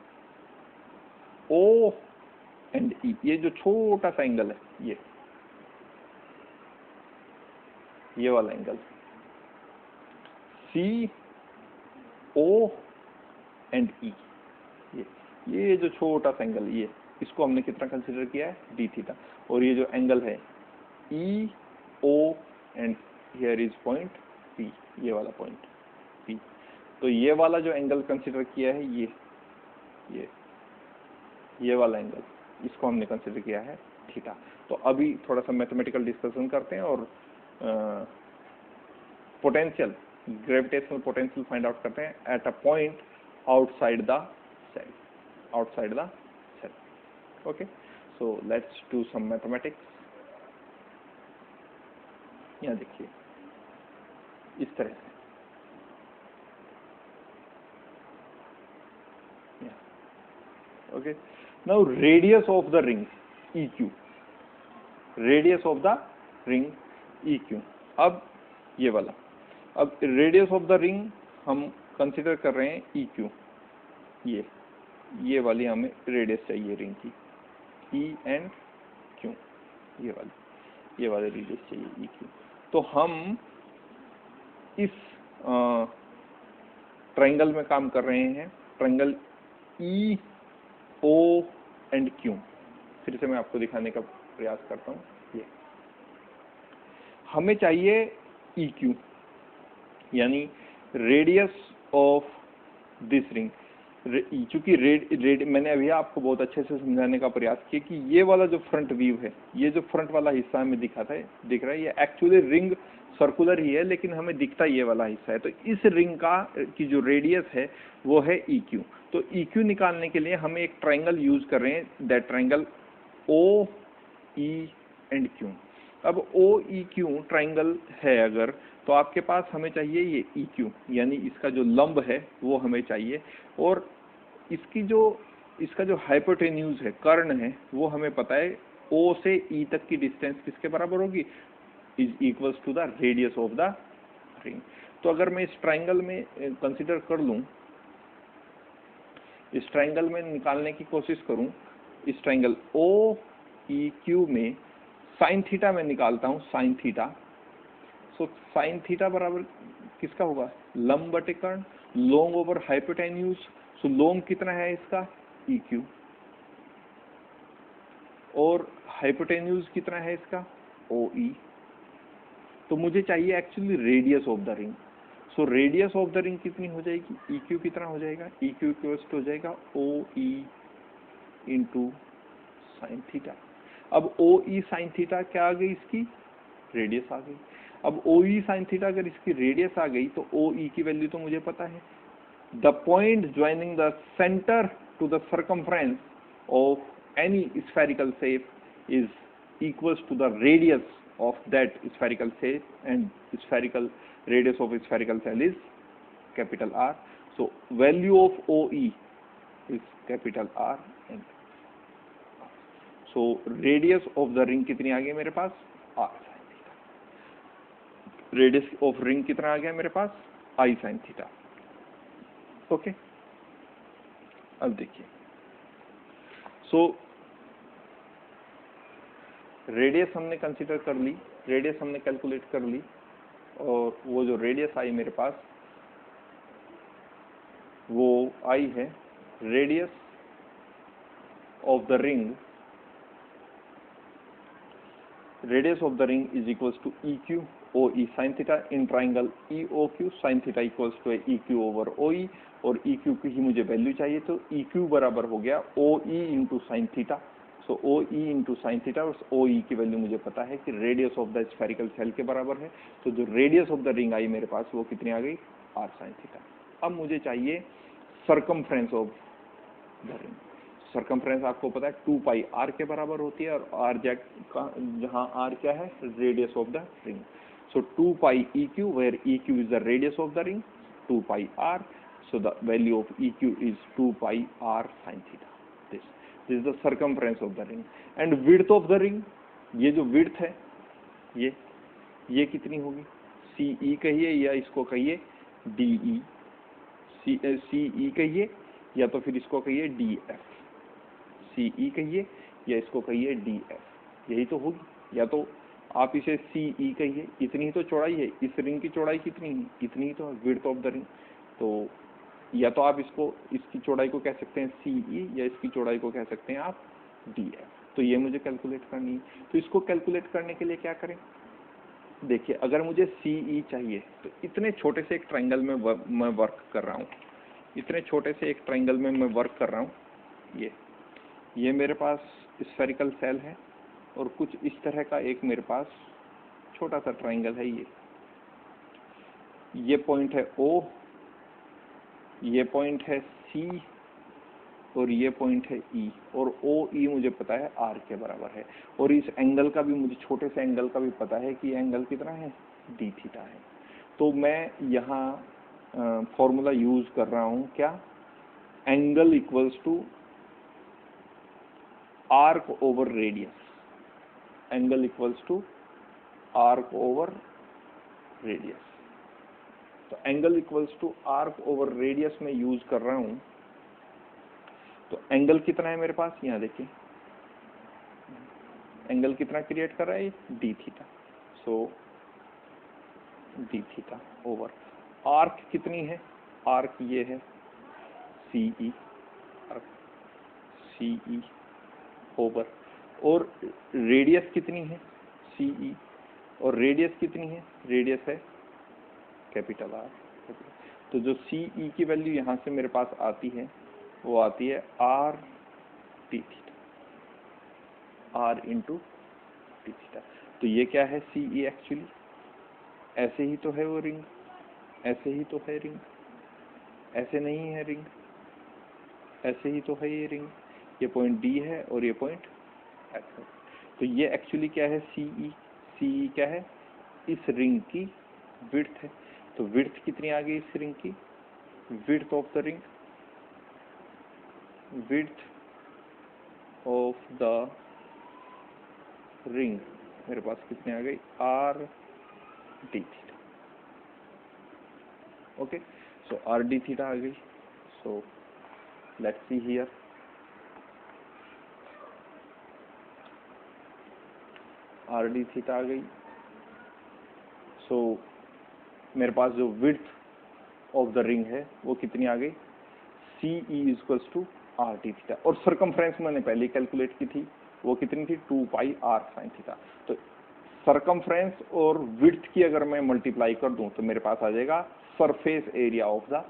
एंड E, ये जो छोटा सा एंगल है ये वाला एंगल CO एंड E, ये जो छोटा सा एंगल इसको हमने कितना कंसिडर किया है, डी थीटा, और ये जो एंगल है EO and here is point P, ये वाला पॉइंट P। तो ये वाला जो एंगल कंसिडर किया है ये वाला एंगल, इसको हमने कंसिडर किया है थीटा। तो अभी थोड़ा सा मैथमेटिकल डिस्कशन करते हैं और potential, gravitational potential find out करते हैं at a point outside the shell, okay. So let's do some mathematics. यहाँ देखिए इस तरह से, okay. Now radius of the ring EQ, radius of the ring EQ। अब ये वाला, अब रेडियस ऑफ द रिंग हम कंसिडर कर रहे हैं EQ, ये वाली हमें रेडियस चाहिए रिंग की, E एंड Q, ये वाले रेडियस चाहिए EQ। तो हम इस ट्रायंगल में काम कर रहे हैं, ट्रायंगल EO एंड Q। फिर से मैं आपको दिखाने का प्रयास करता हूँ, ये हमें चाहिए EQ यानी रेडियस ऑफ दिस रिंग। चूंकि मैंने अभी आपको बहुत अच्छे से समझाने का प्रयास किया कि ये वाला जो फ्रंट व्यू है, ये जो फ्रंट वाला हिस्सा हमें दिख रहा है, ये एक्चुअली रिंग सर्कुलर ही है, लेकिन हमें दिखता ये वाला हिस्सा है। तो इस रिंग की जो रेडियस है वो है EQ। तो EQ निकालने के लिए हम एक ट्रायंगल यूज कर रहे हैं, that triangle OE and Q। अब OEQ ट्रायंगल है अगर, तो आपके पास हमें चाहिए ये EQ, यानी इसका जो लंब है वो हमें चाहिए, और इसका जो हाइपोटेन्यूज है, कर्ण है, वो हमें पता है O से E तक की डिस्टेंस किसके बराबर होगी, is equals to the radius of the ring. तो अगर मैं इस ट्रायंगल में कंसिडर कर लूं, इस ट्रायंगल में निकालने की कोशिश करूं, इस ट्रायंगल OEQ में साइन थीटा में निकालता हूं, sine theta. So sine theta बराबर किसका होगा, लंब बटे कर्ण, long over hypotenuse. So long कितना है इसका, EQ, और हाइपोटेन्यूज कितना है इसका, OE। तो मुझे चाहिए actually radius of the ring. So radius of the ring कितनी हो जाएगी, EQ कितना हो जाएगा, EQ इक्वल्स टू हो जाएगा OE इंटू साइन थीटा। अब OE साइन थीटा क्या आ गई, इसकी रेडियस आ गई। अब OE साइन थीटा अगर इसकी रेडियस आ गई तो OE की वैल्यू तो मुझे पता है, the point joining the centre to the circumference of any spherical shape is equals to the radius of that spherical shape, and spherical radius of a spherical cell is capital R. So value of OE is capital R. And so radius of the ring कितनी आ गई मेरे पास? R sin theta. Radius of ring कितना आ गया मेरे पास? I sin theta. Okay अब देखिए, so radius हमने कंसीडर कर ली, रेडियस हमने कैलकुलेट कर ली, और वो जो रेडियस आई मेरे पास वो आई है radius of the ring, radius of the ring is equals to E Q O E sine theta in triangle E O Q sine theta equals to E Q over O E, और E Q की ही मुझे value चाहिए, तो E Q बराबर हो गया O E into sine theta. So O E into sine theta, और O E की वैल्यू मुझे पता है कि radius of the spherical shell के बराबर है, तो जो रेडियस ऑफ द रिंग आई मेरे पास वो कितनी आ गई? R sine theta. अब मुझे चाहिए circumference of the ring. Circumference आपको पता है 2 पाई आर के बराबर होती है, और आर जहाँ आर क्या है? Radius of the ring. So 2 pi E Q, where E Q is the radius of the ring, 2 pi R. So the value of EQ is 2 pi r sin theta. This is the circumference of the ring. And width of the ring, ये जो width है ये कितनी होगी? CE कहिए या इसको कहिए DE. CE कहिए या तो फिर इसको कहिए DF. CE कहिए या इसको कहिए DF. यही तो होगी, या तो आप इसे CE कहिए, इतनी ही तो चौड़ाई है, इस रिंग की चौड़ाई कितनी है? इतनी ही तो है width of the ring. तो या तो आप इसकी चौड़ाई को कह सकते हैं CE, या इसकी चौड़ाई को कह सकते हैं आप DF. तो ये मुझे कैलकुलेट करनी है. तो इसको कैलकुलेट करने के लिए क्या करें? देखिए, अगर मुझे CE चाहिए तो इतने छोटे से एक ट्रायंगल में मैं वर्क कर रहा हूँ, इतने छोटे से एक ट्रायंगल में मैं वर्क कर रहा हूँ. ये मेरे पास स्फेरिकल सेल है, और कुछ इस तरह का एक मेरे पास छोटा सा ट्रायंगल है. ये पॉइंट है O, ये पॉइंट है C, और ये पॉइंट है E, और OE मुझे पता है R के बराबर है, और इस एंगल का भी मुझे, छोटे से एंगल का भी पता है कि एंगल कितना है? D थीटा है. तो मैं यहाँ फॉर्मूला यूज कर रहा हूँ क्या? Angle equals to arc over radius. Angle equals to arc over radius. तो angle equals to arc over radius में यूज कर रहा हूं. तो एंगल कितना है मेरे पास? यहाँ देखिए, एंगल कितना क्रिएट कर रहा है? D theta. So D theta over arc कितनी है? आर्क ये है CE, आर्क CE ओवर, और रेडियस कितनी है? CE, और रेडियस कितनी है? रेडियस है कैपिटल R. तो जो CE की वैल्यू यहाँ से मेरे पास आती है वो आती है R d theta, R into d theta. तो ये क्या है? CE एक्चुअली ऐसे ही तो है वो रिंग, ऐसे ही तो है रिंग, ऐसे नहीं है रिंग, ऐसे ही तो है ये रिंग. ये पॉइंट D है और ये पॉइंट F है. तो ये एक्चुअली क्या है? CE. CE क्या है? इस रिंग की विड्थ है. तो विड्थ कितनी आ गई इस रिंग की? Width of the ring, width of the ring मेरे पास कितनी आ गई? R d theta. Okay, so R d theta आ गई. So let's see here. R d theta आ गई. सो मेरे पास जो विड्थ ऑफ द रिंग है वो कितनी आ गई? CE equals to R d theta. और सर्कमफ्रेंस मैंने पहले कैलकुलेट की थी, वो कितनी थी? 2 पाई R sin थीटा. तो सर्कमफ्रेंस और विड्थ की अगर मैं मल्टीप्लाई कर दूं तो मेरे पास आ जाएगा surface area of the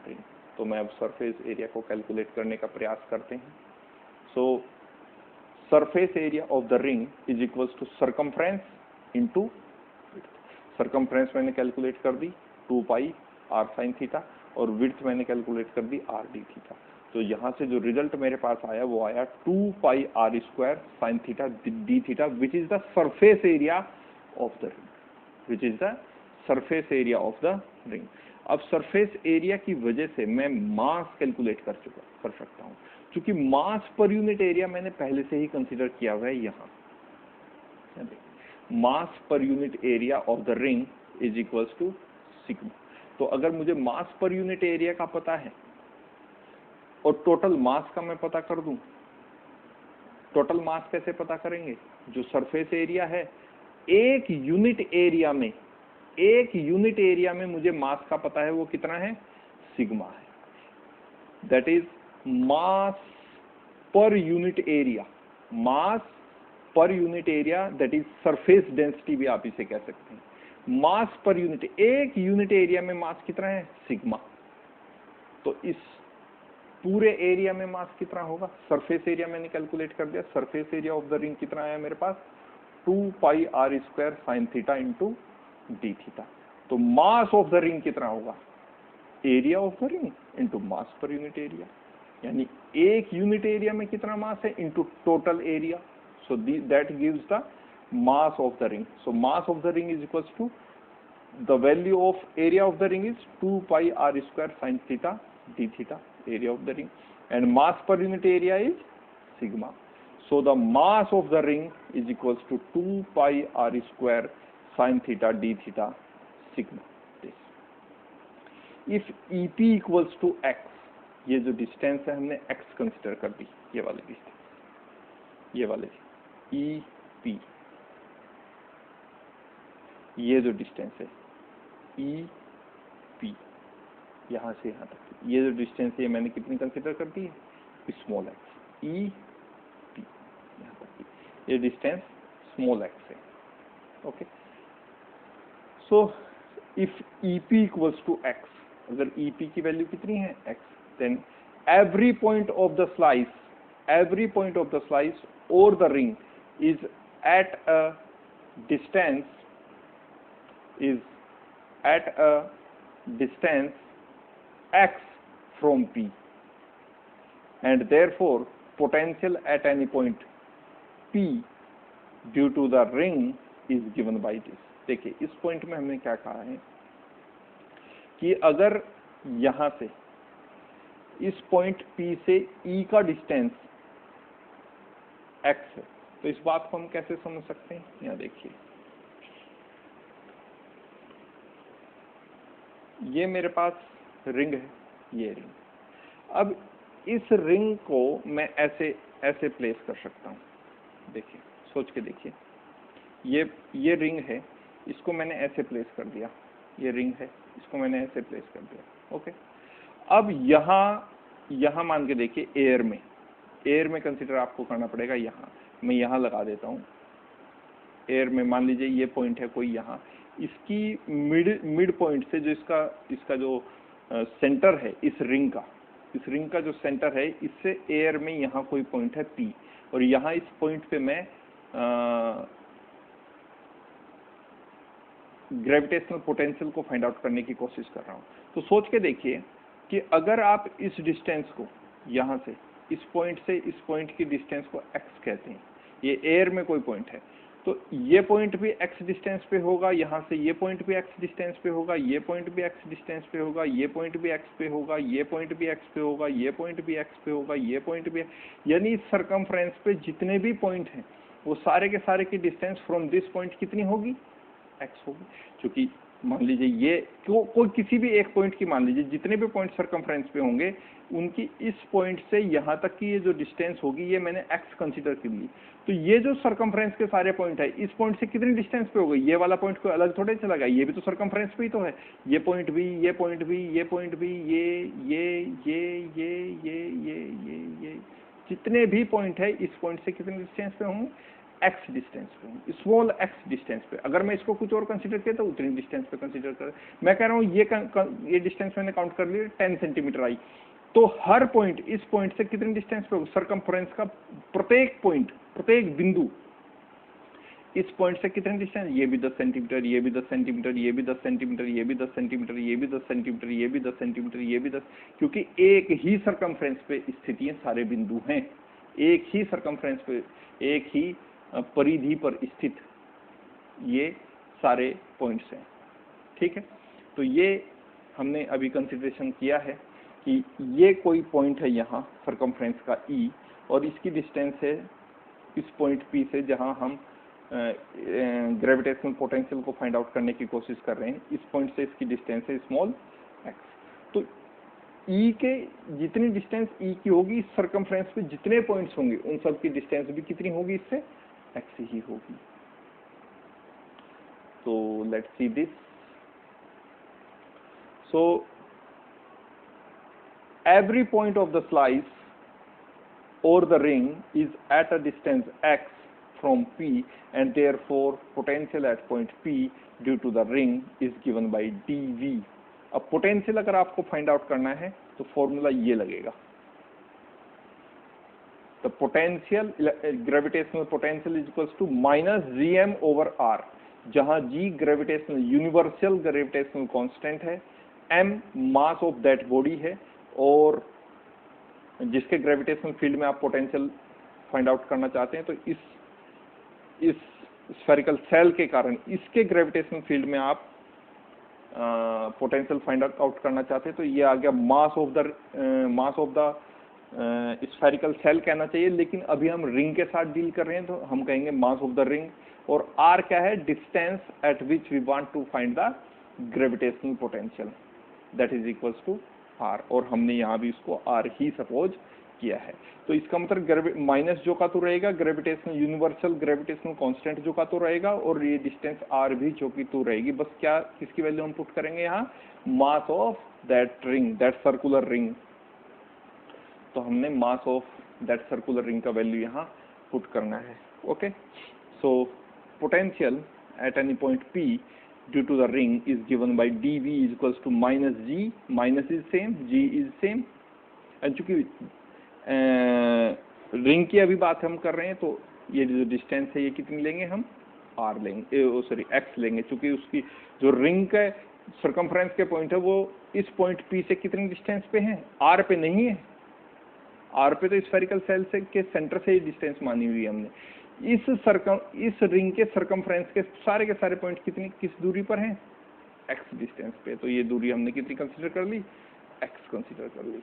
ring. तो मैं अब सरफेस एरिया को कैलकुलेट करने का प्रयास करते हैं. So surface area of the ring is equals to circumference into width. Circumference मैंने कैलकुलेट कर दी 2 पाई R sin थीटा, और विड्थ मैंने कैलकुलेट कर दी R d थीटा. तो यहाँ से जो रिजल्ट मेरे पास आया वो आया 2 pi r square sine theta d theta, which is the surface area of the ring, which is the surface area of the ring. अब सरफेस एरिया की वजह से मैं मास कैलकुलेट कर सकता हूँ, क्योंकि मास पर यूनिट एरिया मैंने पहले से ही कंसिडर किया हुआ है। यहाँ मास पर unit area of the ring is equals to sigma. तो अगर मुझे मास पर यूनिट एरिया का पता है और टोटल मास का मैं पता कर दूं, टोटल मास कैसे पता करेंगे? जो सरफेस एरिया है, एक यूनिट एरिया में मुझे मास का पता है, वो कितना है? सिग्मा है। दैट इज मास पर यूनिट एरिया, मास पर unit area, that is surface density भी आप इसे कह सकते हैं। मास पर यूनिट, एक यूनिट एरिया में मास कितना है? सिग्मा। तो इस पूरे एरिया में मास कितना होगा? सरफेस एरिया मैंने कैलकुलेट कर दिया, surface area of the ring कितना आया मेरे पास? 2 pi r square sine theta into D theta. तो मास ऑफ द रिंग कितना होगा? Area of the ring into mass पर यूनिट एरिया, यानी एक यूनिट एरिया में कितना मास है into total area. So that gives the mass of the ring. So mass of the ring is equals to the value of area of the ring is 2 pi r square sin theta d theta, area of the ring, and mass per unit area is sigma. So the mass of the ring is equals to 2 pi r square sin theta d theta sigma. This. If EP equals to x, ये जो distance है हमने x consider कर दी, ये वाले distance, ये वाले EP, ये जो डिस्टेंस है EP, यहाँ से यहाँ तक, ये जो डिस्टेंस है मैंने कितनी कंसिडर कर दी है? स्मॉल x, EP यहाँ तक की ये डिस्टेंस स्मॉल x है। Okay, so if EP equals to x, अगर EP की वैल्यू कितनी है? x, then every point of the slice or the ring is at a distance x from P, and therefore potential at any point P due to the ring is given by this. देखिए इस point में हमने क्या कहा है कि अगर यहां से इस पॉइंट P से E का डिस्टेंस x है, तो इस बात को हम कैसे समझ सकते हैं? यहाँ देखिए, ये मेरे पास रिंग है, ये रिंग। अब इस रिंग को मैं ऐसे प्लेस कर सकता हूँ। देखिए, सोच के देखिए, ये रिंग है, इसको मैंने ऐसे प्लेस कर दिया, ये रिंग है, इसको मैंने ऐसे प्लेस कर दिया। ओके, अब यहाँ मान के देखिए, एयर में कंसिडर आपको करना पड़ेगा। यहाँ मैं यहाँ लगा देता हूँ, एयर में मान लीजिए ये पॉइंट है कोई यहाँ, इसकी मिड पॉइंट से जो इसका जो सेंटर है इस रिंग का जो सेंटर है, इससे एयर में यहाँ कोई पॉइंट है P, और यहाँ इस पॉइंट पे मैं ग्रेविटेशनल पोटेंशियल को फाइंड आउट करने की कोशिश कर रहा हूँ। तो सोच के देखिए कि अगर आप इस डिस्टेंस को, यहाँ से इस पॉइंट की डिस्टेंस को x कहते हैं, ये एयर में कोई पॉइंट है, तो ये पॉइंट भी x डिस्टेंस पे होगा, यहाँ से ये पॉइंट भी x डिस्टेंस पे होगा, ये पॉइंट भी x डिस्टेंस पे होगा, ये पॉइंट भी x पे होगा, ये पॉइंट भी x पे होगा, ये पॉइंट भी x पे होगा, ये पॉइंट भी, यानी इस सरकमफ्रेंस पे जितने भी पॉइंट हैं वो सारे के सारे की डिस्टेंस फ्रॉम दिस पॉइंट कितनी होगी? x होगी। क्योंकि मान लीजिए ये कोई किसी भी एक पॉइंट की, मान लीजिए जितने भी पॉइंट सरकमफ्रेंस पे होंगे उनकी इस पॉइंट से यहाँ तक की ये जो डिस्टेंस होगी, ये मैंने x कंसीडर कर ली। तो ये जो सरकमफ्रेंस के सारे पॉइंट है, इस पॉइंट से कितनी डिस्टेंस पे हो गई? ये वाला पॉइंट कोई अलग थोड़े चला गया, ये भी तो सरकमफ्रेंस पे ही तो है। ये पॉइंट भी, ये पॉइंट भी, ये पॉइंट भी, ये जितने भी पॉइंट है इस पॉइंट से कितने डिस्टेंस पे होंगे? x डिस्टेंस पे, स्मॉल x डिस्टेंस पे। अगर मैं इसको कुछ और कंसीडर किया तो उतनी डिस्टेंस पे कंसीडर कर। मैं कह रहा हूँ ये डिस्टेंस मैंने काउंट कर लिया, 10 सेंटीमीटर आई। तो हर पॉइंट इस पॉइंट से कितनी डिस्टेंस पे होगा? सरकमफ्रेंस का प्रत्येक पॉइंट, प्रत्येक बिंदु इस पॉइंट से कितने डिस्टेंस, ये भी 10 सेंटीमीटर, ये भी 10 सेंटीमीटर, ये भी 10 सेंटीमीटर, ये भी 10 सेंटीमीटर, ये भी 10 सेंटीमीटर, ये भी 10 सेंटीमीटर, ये भी 10, क्योंकि एक ही सरकमफ्रेंस पे स्थित ये सारे बिंदु हैं, एक ही सरकमफ्रेंस पे, एक ही परिधि पर स्थित ये सारे पॉइंट्स हैं। ठीक है, तो ये हमने अभी कंसिडरेशन किया है कि ये कोई पॉइंट है यहाँ सरकमफ्रेंस का ई, और इसकी डिस्टेंस है इस पॉइंट पी से जहाँ हम ग्रेविटेशनल पोटेंशियल को फाइंड आउट करने की कोशिश कर रहे हैं। इस पॉइंट से इसकी डिस्टेंस है स्मॉल एक्स। तो ई के जितनी डिस्टेंस ई की होगी, इस सरकमफ्रेंस पे जितने पॉइंट्स होंगे उन सब की डिस्टेंस भी कितनी होगी, इससे एक्स ही होगी। तो let's see this. So every point of the slice or the ring is at a distance x from P, and therefore potential at point P due to the ring is given by dV। अब potential अगर आपको find out करना है तो formula ये लगेगा, the potential gravitational potential is equals to minus gm over r, जहां g gravitational universal gravitational constant है, m mass of that body है, और जिसके ग्रेविटेशनल फील्ड में आप पोटेंशियल फाइंड आउट करना चाहते हैं, तो इस स्फेरिकल सेल के कारण इसके ग्रेविटेशनल फील्ड में आप पोटेंशियल फाइंड आउट करना चाहते हैं, तो ये आ गया मास ऑफ द स्फेरिकल सेल कहना चाहिए, लेकिन अभी हम रिंग के साथ डील कर रहे हैं तो हम कहेंगे मास ऑफ द रिंग। और आर क्या है, distance at which we want to find the gravitational potential, that is equals to R, और हमने यहाँ भी इसको आर ही सपोज किया है। तो इसका मतलब माइनस जो का तो रहेगा ग्रेविटेशनल यूनिवर्सल ग्रेविटेशनल कांस्टेंट जो का तो रहेगा, और ये डिस्टेंस आर भी जो की तो रहेगी। बस क्या किसकी वैल्यू हम पुट करेंगे यहाँ, मास of that ring, that circular ring. तो हमने मास ऑफ दैट सर्कुलर रिंग का वैल्यू यहाँ पुट करना है। Okay, so potential at any point P due to the ring is given by dV is equals to minus g, minus is same, g is same, and चूंकि ring की अभी बात हम कर रहे हैं तो ये जो डिस्टेंस है ये कितनी लेंगे हम, r लेंगे, सॉरी x लेंगे, चूंकि उसकी जो रिंग का सरकमफ्रेंस के पॉइंट है वो इस पॉइंट P से कितनी डिस्टेंस पे है, r पे नहीं है, r पे तो स्फेरिकल सेल से के सेंटर से ही डिस्टेंस मानी हुई है हमने। इस रिंग के सरकमफ्रेंस के सारे पॉइंट किस दूरी पर हैं, x डिस्टेंस पे, तो ये दूरी हमने कितनी कंसीडर कर ली, x कंसीडर कर ली।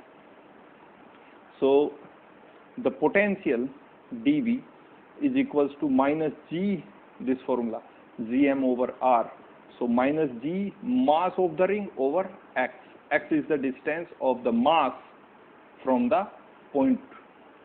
So the potential dV is equals to minus g, this formula gm over r, so minus g mass of the ring over x is the distance of the mass from the point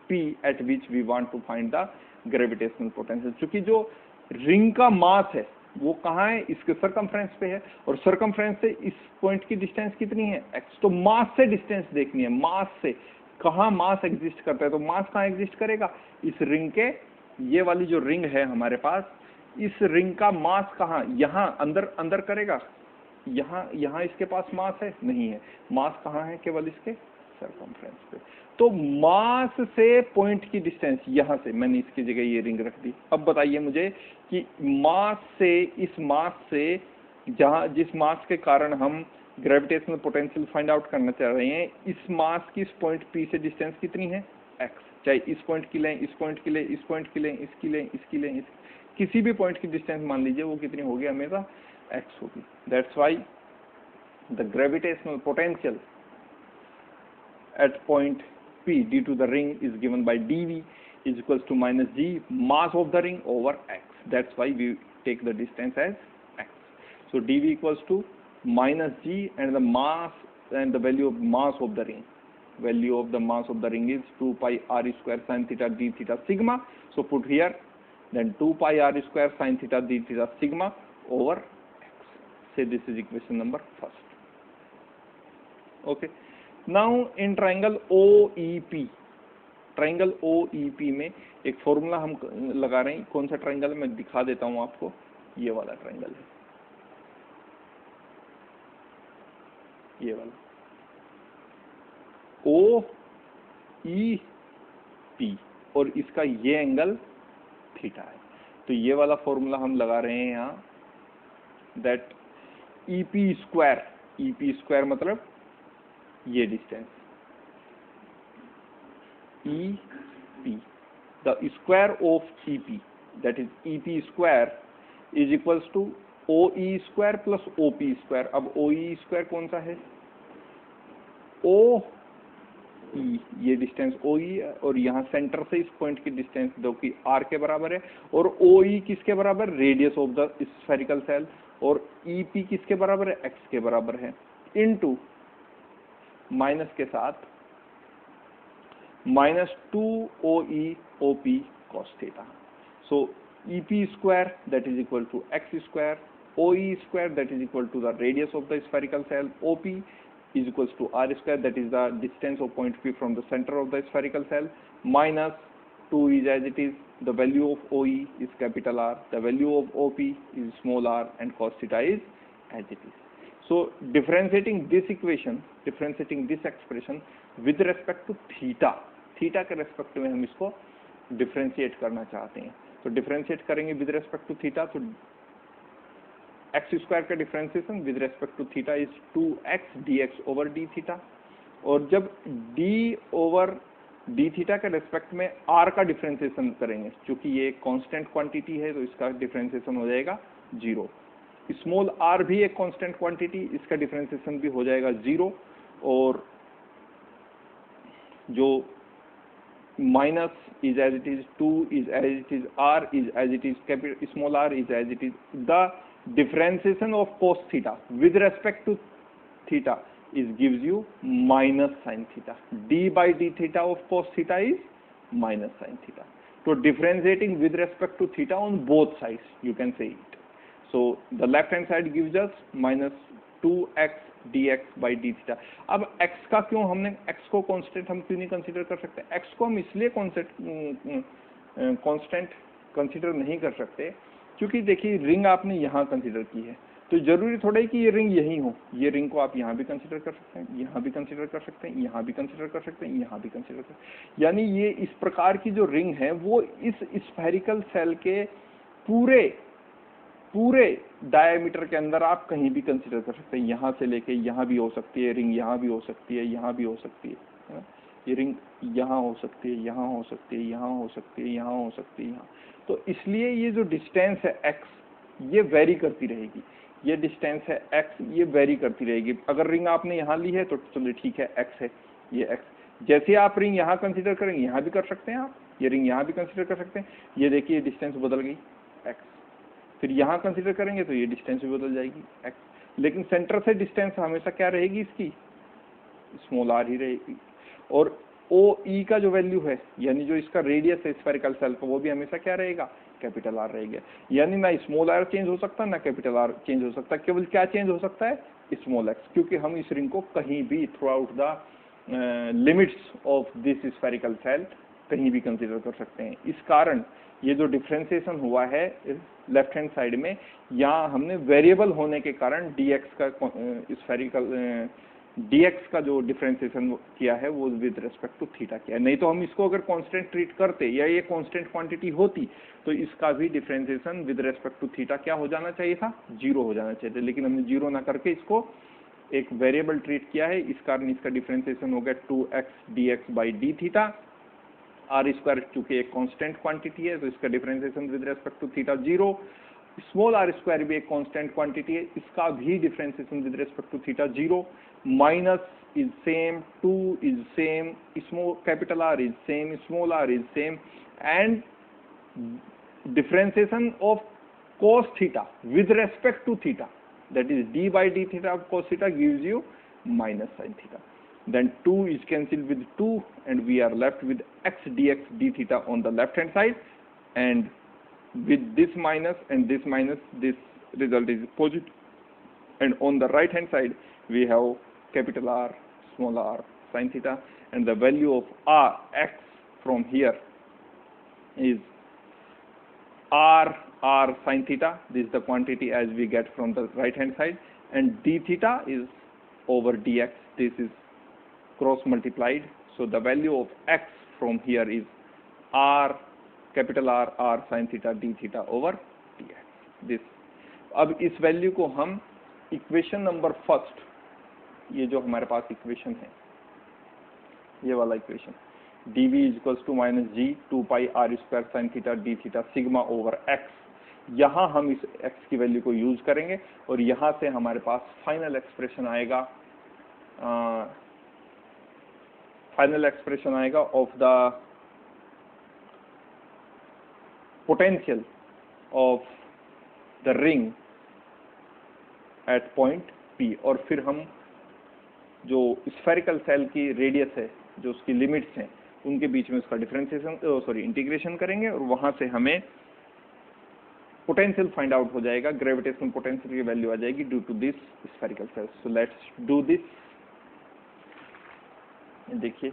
P at which we want to find the gravitational potential. चूंकि जो ring का मास है वो कहाँ है, इसके circumference पे है, और सरकमफ्रेंस से इस पॉइंट की डिस्टेंस कितनी है, x। तो मास से डिस्टेंस देखनी है, मास से कहाँ मास एग्जिस्ट करता है, तो मास कहाँ एग्जिस्ट करेगा, इस रिंग के, ये वाली जो रिंग है हमारे पास, इस रिंग का मास कहाँ, यहाँ अंदर करेगा, यहाँ इसके पास मास है नहीं है, मास कहाँ है, केवल इसके सरकमफ्रेंस पे। तो मास से पॉइंट की डिस्टेंस, यहां से मैंने इसकी जगह ये रिंग रख दी। अब बताइए मुझे कि मास से, इस मास से जिस मास के कारण हम ग्रेविटेशनल पोटेंशियल फाइंड आउट करना चाह रहे हैं, इस मास की इस पॉइंट P से डिस्टेंस कितनी है, x। चाहे इस पॉइंट की लें, इस पॉइंट की लें, इस पॉइंट की लें, इसकी लें, इसकी लें, किसी भी पॉइंट की डिस्टेंस मान लीजिए, वो कितनी होगी, हमेशा x होगी। That's why the gravitational potential at point P due to the ring is given by dV is equals to minus g mass of the ring over x. That's why we take the distance as x. So dV equals to minus g, and the mass and the value of mass of the ring. Value of the mass of the ring is 2 pi r square sin theta d theta sigma. So put here, then 2 pi r square sin theta d theta sigma over x. Say this is equation number first. Okay. Now in triangle OEP में एक formula हम लगा रहे हैं। कौन सा triangle मैं दिखा देता हूं आपको, ये वाला ट्राइंगल है, ये वाला OEP, और इसका ये एंगल थीटा है। तो ये वाला फॉर्मूला हम लगा रहे हैं यहाँ, दैट EP स्क्वायर मतलब ये distance EP, the square of EP, that is EP square is equals to OE square plus OP square. अब OE स्क्वायर कौन सा है? OE, ये डिस्टेंस OE है, और यहाँ सेंटर से इस पॉइंट की डिस्टेंस जो कि R के बराबर है, और OE किसके बराबर? Radius of the spherical cell, और EP किसके बराबर है? X के बराबर है, इनटू माइनस के साथ -2OE OP cos theta. So EP square that is equal to X square, OE square that is equal to the radius of the spherical cell, OP is equals to R square, that is the distance of point P from the center of the spherical cell, minus 2 is as it is, the value of OE is capital R, the value of OP is small r, and cos theta is as it is. So differentiating this equation, differentiating this expression with respect to theta, theta के respect में हम इसको differentiate करना चाहते हैं, तो differentiate करेंगे with respect to theta, तो x स्क्वायर का differentiation with respect to theta is 2x dx over d theta, और जब d ओवर d थीटा के रेस्पेक्ट में r का डिफरेंशिएशन करेंगे, क्योंकि ये कांस्टेंट क्वांटिटी है तो इसका डिफरेंशिएशन हो जाएगा 0। स्मॉल r भी एक कांस्टेंट क्वांटिटी, इसका डिफरेंशिएशन भी हो जाएगा 0, और जो minus is as it is, 2 is as it is, r is as it is, capital small r is as it is. The differentiation of cos theta with respect to theta is gives you minus sin theta. D by d theta of cos theta is minus sin theta. So differentiating with respect to theta on both sides, you can say it. So the left hand side gives us minus 2x dx by d theta. अब x का क्यों हमने x को constant हम क्यों नहीं consider कर सकते? x को हम इसलिए कांस्टेंट कंसीडर नहीं कर सकते क्योंकि देखिए रिंग आपने यहाँ कंसीडर की है, तो जरूरी थोड़ा ही कि ये रिंग यही हो। ये रिंग को आप यहाँ भी कंसीडर कर सकते हैं, यहाँ भी कंसीडर कर सकते हैं, यहाँ भी कंसीडर कर सकते हैं, यहाँ भी कंसीडर कर सकते हैं। यानी ये इस प्रकार की जो रिंग है वो इस स्फेरिकल सेल के पूरे डायमीटर के अंदर आप कहीं भी कंसीडर कर सकते हैं। यहाँ से लेके यहाँ भी हो सकती है रिंग, यहाँ भी हो सकती है, यहाँ भी हो सकती है। ये रिंग यहाँ हो सकती है, यहाँ हो सकती है, यहाँ हो सकती है, यहाँ हो सकती है, यहाँ। तो इसलिए ये जो डिस्टेंस है x ये वेरी करती रहेगी, ये डिस्टेंस है x ये वेरी करती रहेगी। अगर रिंग आपने यहाँ ली है तो चलिए ठीक है x है, ये x। जैसे आप रिंग यहाँ कंसीडर करेंगे यहाँ भी कर सकते हैं आप, ये रिंग यहाँ भी कंसीडर कर सकते हैं। ये देखिए डिस्टेंस बदल गई x, फिर यहाँ कंसीडर करेंगे तो ये डिस्टेंस भी बदल जाएगी x, लेकिन सेंटर से डिस्टेंस हमेशा क्या रहेगी इसकी? स्मॉल r ही रहेगी। और OE का जो वैल्यू है यानी जो इसका रेडियस है स्फेरिकल सेल का, वो भी हमेशा क्या रहेगा? कैपिटल R रहेगा। यानी ना स्मॉल r चेंज हो सकता ना कैपिटल R चेंज हो सकता, केवल क्या चेंज हो सकता है? स्मॉल x, क्योंकि हम इस रिंग को कहीं भी through out the limits of this spherical cell कहीं भी कंसीडर कर सकते हैं। इस कारण ये जो डिफरेंशिएशन हुआ है लेफ्ट हैंड साइड में, यहाँ हमने वेरिएबल होने के कारण dx का स्फेरिकल dx का जो डिफरेंशिएशन किया है वो विद रेस्पेक्ट टू थीटा किया है। नहीं तो हम इसको अगर कांस्टेंट ट्रीट करते या ये कांस्टेंट क्वांटिटी होती तो इसका भी differentiation with respect to theta क्या हो जाना चाहिए था? 0 हो जाना चाहिए था, लेकिन हमने 0 ना करके इसको एक वेरिएबल ट्रीट किया है। इस कारण इसका डिफरेंशिएशन हो गया 2x dx by d theta. R square चूंकि एक कांस्टेंट क्वांटिटी है तो इसका differentiation with respect to theta 0। Small R square भी एक कांस्टेंट क्वांटिटी है, इसका भी differentiation with respect to theta 0। Minus is same, 2 is same, small capital R is same, small R is same, and differentiation of cos theta with respect to theta, that is d by d theta of cos theta gives you minus sin theta. Then 2 is cancelled with 2 and we are left with x dx d theta on the left hand side, and with this minus and this minus, this result is positive, and on the right hand side we have capital R small r sin theta, and the value of r x from here is r sin theta. This is the quantity as we get from the right hand side, and d theta is over dx, this is cross multiplied, so the value of x from here is r capital R R sine theta d theta over d x this. अब इस वैल्यू को हम equation number first, ये जो हमारे पास equation है, ये वाला equation dv equals to minus G 2 pi R square sine theta d theta sigma over x, यहाँ हम इस x की वैल्यू को यूज करेंगे और यहाँ से हमारे पास फाइनल एक्सप्रेशन आएगा of the potential of the ring at point P। और फिर हम जो स्फेरिकल सेल की रेडियस है, जो उसकी लिमिट्स हैं, उनके बीच में उसका इंटीग्रेशन करेंगे और वहां से हमें पोटेंशियल फाइंड आउट हो जाएगा, ग्रेविटेशनल पोटेंशियल की वैल्यू आ जाएगी due to this spherical shell. So let's do this. देखिए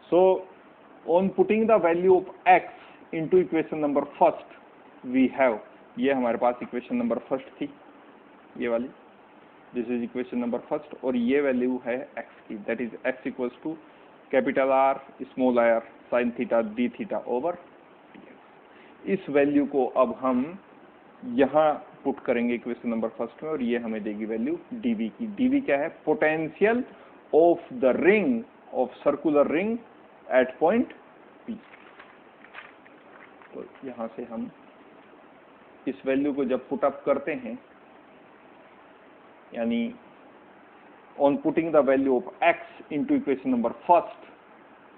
So on putting the value of x into equation number first, we have, ये हमारे पास इक्वेशन नंबर फर्स्ट थी, ये वाली, this is equation number first, और ये वैल्यू है x की, that is x equals to capital R small r sine theta d theta over dx। इस वैल्यू को अब हम यहाँ पुट करेंगे इक्वेशन नंबर फर्स्ट में और ये हमें देगी वैल्यू dv की। dv क्या है? Potential of the ring of circular ring at point P। तो यहां से हम इस वैल्यू को जब पुट अप करते हैं, यानी on putting the value of x into equation number first,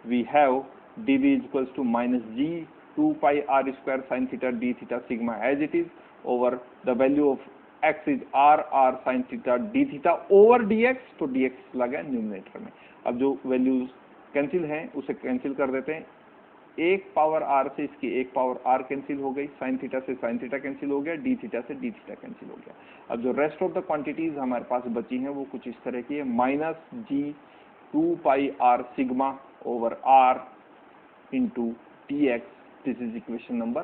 we have dv equals to minus G 2 pi R square sine theta d theta sigma as it is over the value of x is R R sine theta d theta over dx। तो dx लगा numerator में। अब जो values cancel है उसे cancel कर देते हैं, एक पावर r से इसकी एक पावर r कैंसिल हो गई, साइन थीटा से साइन थीटा कैंसिल हो गया, डी थीटा से डी थीटा कैंसिल हो गया। अब जो रेस्ट ऑफ द क्वांटिटीज हमारे पास बची हैं वो कुछ इस तरह की है, minus G 2 pi r sigma over r into t x, this is equation number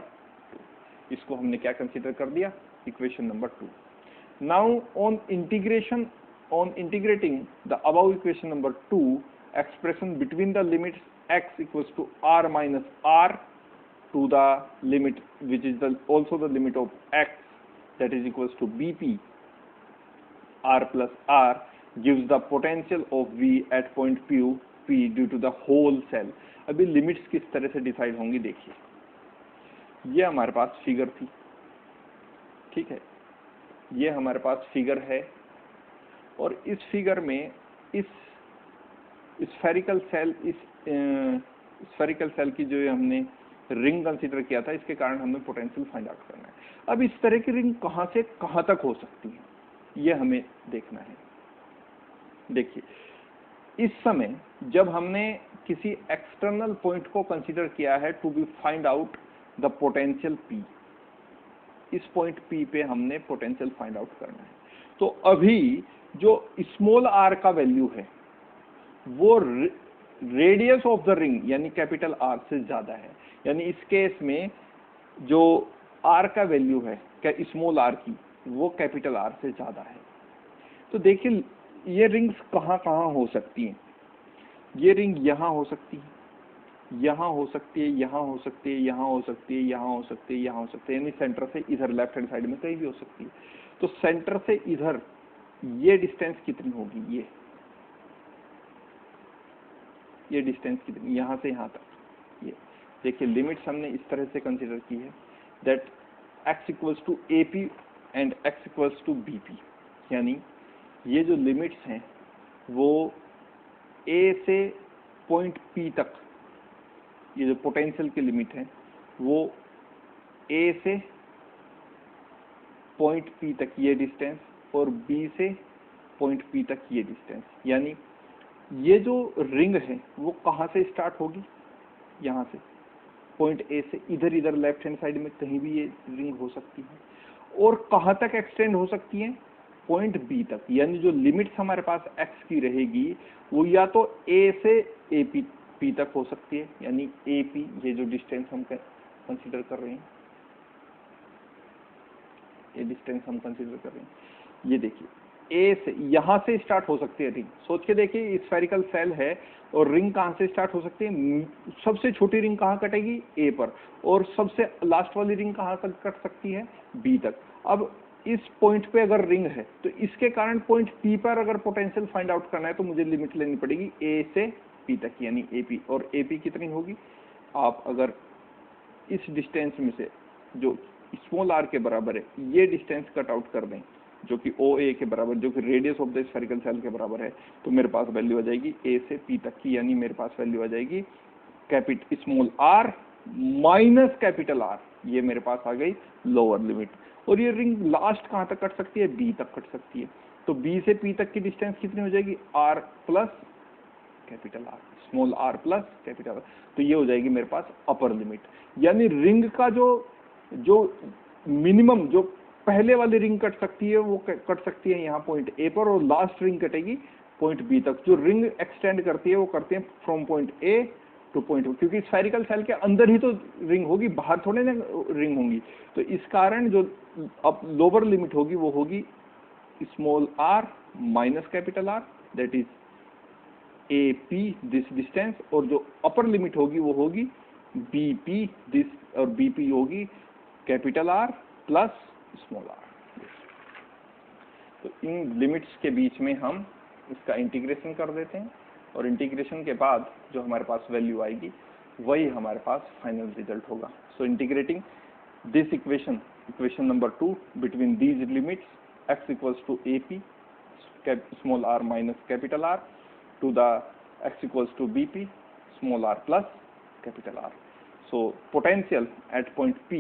2। इसको हमने क्या कंसिडर कर दिया? Equation number 2। Now on integrating the above equation number 2, expression between the limits x equals to r minus r to the limit which is also the limit of x, that is equals to bp r plus r gives the potential of v at point P due to the whole cell। अभी limits किस तरह से decide होंगी देखिए, ये हमारे पास figure थी, ठीक है, ये हमारे पास फिगर है और इस फिगर में इस स्फेरिकल सेल की जो हमने रिंग कंसीडर किया था, इसके कारण हमें पोटेंशियल फाइंड आउट करना है। अब इस तरह की रिंग कहां से कहां तक हो सकती है, ये हमें देखना है। देखिए, इस समय जब हमने किसी एक्सटर्नल पॉइंट को कंसीडर किया है to be find out the potential P, इस पॉइंट P पे हमने पोटेंशियल फाइंड आउट करना है। तो अभी जो स्मॉल r का वैल्यू है वो रेडियस ऑफ द रिंग यानी कैपिटल R से ज्यादा है, यानी इस केस में जो R का वैल्यू है क्या स्मॉल r की, वो कैपिटल R से ज्यादा है। तो देखिए ये रिंग्स कहाँ कहाँ हो सकती हैं, ये रिंग यहाँ हो सकती है, यहाँ हो सकती है, यहाँ हो सकती है, यहाँ हो सकती है, यहाँ हो सकती है, यहाँ हो सकती है, यानी सेंटर से इधर लेफ्ट हैंड साइड में कहीं भी हो सकती है। तो सेंटर से इधर ये डिस्टेंस कितनी होगी, ये डिस्टेंस कितनी, यहाँ से यहाँ तक, ये देखिए लिमिट्स हमने इस तरह से कंसीडर की है that x equals to AP and x equals to BP, यानी ये जो लिमिट्स हैं वो A से पॉइंट P तक, ये जो पोटेंशियल की लिमिट है वो A से पॉइंट P तक ये डिस्टेंस और B से पॉइंट P तक ये डिस्टेंस, यानी ये जो रिंग है वो कहाँ से स्टार्ट होगी, यहाँ से पॉइंट A से इधर इधर लेफ्ट हैंड साइड में कहीं भी ये रिंग हो सकती है, और कहाँ तक एक्सटेंड हो सकती है, पॉइंट B तक। यानी जो लिमिट्स हमारे पास x की रहेगी वो या तो A से AP तक हो सकती है, यानी AP ये जो डिस्टेंस हम कंसीडर कर रहे हैं, ये डिस्टेंस हम कंसीडर कर रहे हैं, ये देखिए ए से यहाँ से स्टार्ट हो सकती है रिंग। सोच के देखिए स्फेरिकल सेल है और रिंग कहाँ से स्टार्ट हो सकती है, सबसे छोटी रिंग कहाँ कटेगी ए पर, और सबसे लास्ट वाली रिंग कहाँ तक कट सकती है बी तक। अब इस पॉइंट पे अगर रिंग है तो इसके कारण पॉइंट पी पर अगर पोटेंशियल फाइंड आउट करना है तो मुझे लिमिट लेनी पड़ेगी ए से पी तक, यानी एपी। और एपी कितनी होगी, आप अगर इस डिस्टेंस में से जो स्मॉल आर के बराबर है ये डिस्टेंस कट आउट कर दें जो कि ओ ए के बराबर, जो कि radius of the spherical shell के बराबर है, तो मेरे पास वैल्यू आ जाएगी ए से पी तक की, यानी मेरे पास वैल्यू आ जाएगी small R minus capital R, ये मेरे पास आ गई लोअर लिमिट। और ये रिंग लास्ट कहाँ तक कट सकती है, बी तक कट सकती है, तो बी से पी तक की डिस्टेंस कितनी हो जाएगी, R plus capital R, small R plus capital R, तो ये हो जाएगी मेरे पास अपर लिमिट। यानी रिंग का जो मिनिमम जो पहले वाली रिंग कट सकती है वो कट सकती है यहाँ पॉइंट ए पर, और लास्ट रिंग कटेगी पॉइंट बी तक। जो रिंग एक्सटेंड करती है वो करते हैं from point A to point B, क्योंकि स्फेरिकल सेल के अंदर ही तो रिंग होगी, बाहर थोड़े ना रिंग होंगी। तो इस कारण जो अब लोअर लिमिट होगी वो होगी small R minus capital R, that is A P this distance, और जो अपर लिमिट होगी वो होगी बी पी दिस, और बी पी होगी capital R plus small R. तो इन लिमिट्स के बीच में हम इसका इंटीग्रेशन कर देते हैं, और इंटीग्रेशन के बाद जो हमारे पास वैल्यू आएगी वही हमारे पास फाइनल रिजल्ट होगा। So integrating this equation, equation number 2, between these limits x equals to A P small R minus capital R to the x equals to bp small r plus capital R. So potential at point P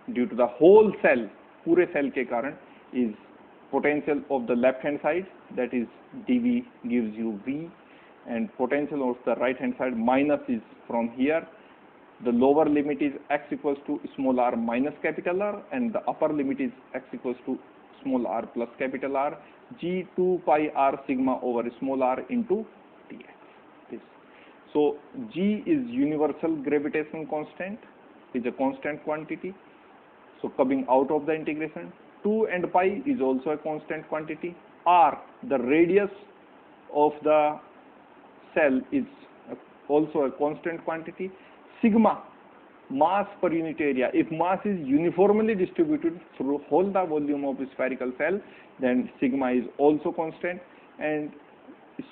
due to the whole cell, पूरे cell के कारण, is potential of the left hand side, that is dV gives you V, and potential of the right hand side minus is from here. The lower limit is x equals to small r minus capital R, and the upper limit is x equals to small r plus capital R, g 2 pi r sigma over small r into dx. This. So g is universal gravitational constant, is a constant quantity. So coming out of the integration, 2 and pi is also a constant quantity. R, the radius of the cell, is also a constant quantity. Sigma, mass per unit area. If mass is uniformly distributed through whole the volume of the spherical cell, then sigma is also constant. And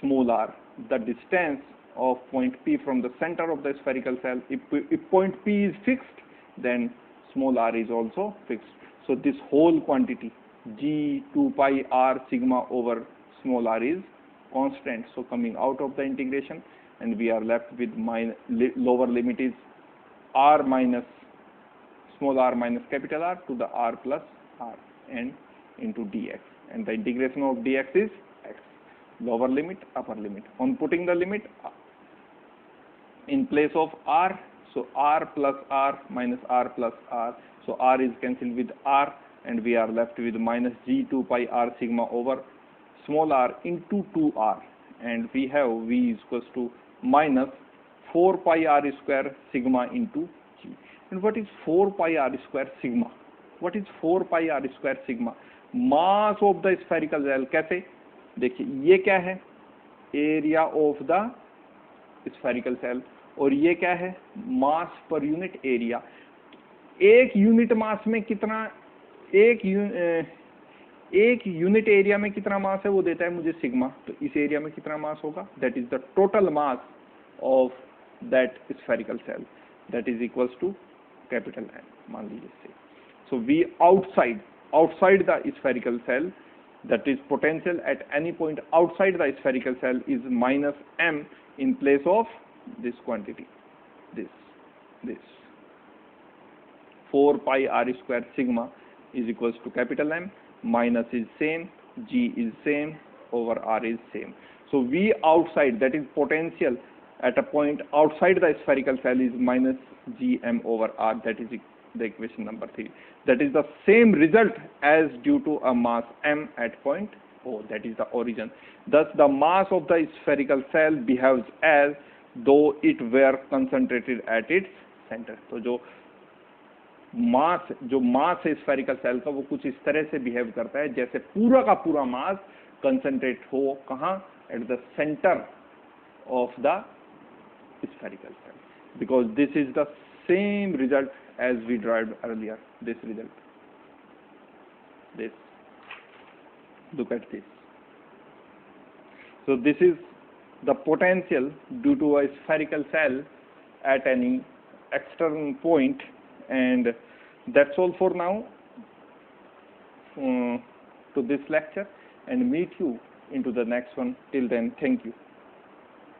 small r, the distance of point P from the center of the spherical cell. If point P is fixed, then small r is also fixed. So this whole quantity g 2 pi r sigma over small r is constant. So coming out of the integration, and we are left with lower limit is r minus small r minus capital R to the r plus r and into dx, and the integration of dx is x, lower limit, upper limit. On putting the limit in place of r, so r plus r minus r plus r, so r is cancelled with r, and we are left with minus g 2 pi r sigma over small r into 2r, and we have v is equals to minus 4 pi r square sigma into g. And what is 4 pi r square sigma? What is 4 pi r square sigma? Mass of the spherical cell. कैसे देखिए, ये क्या है, area of the spherical cell, और ये क्या है, मास पर यूनिट एरिया। एक यूनिट मास में कितना, एक यूनिट एरिया में कितना मास है वो देता है मुझे सिग्मा। तो इस एरिया में कितना मास होगा, that is the total mass of that spherical shell, that is equals to capital N, मान लीजिए से। So we outside the spherical cell, that is potential at any point outside the spherical cell is minus m in place of this quantity, this 4 pi r square sigma is equals to capital M, minus is same, g is same, over r is same. So v outside, that is potential at a point outside the spherical cell, is minus gm over r, that is the equation number 3. That is the same result as due to a mass m at point O, that is the origin. Thus the mass of the spherical cell behaves as though it were concentrated at its center. तो जो मास, जो मास है spherical shell का वो कुछ इस तरह से बिहेव करता है जैसे पूरा का पूरा मास कंसंट्रेट हो कहाँ, at the center of the spherical cell, because this is the same result as we derived earlier. This result, this, look at this. So this is the potential due to a spherical cell at any external point, and that's all for now to this lecture, and meet you into the next one. Till then, thank you.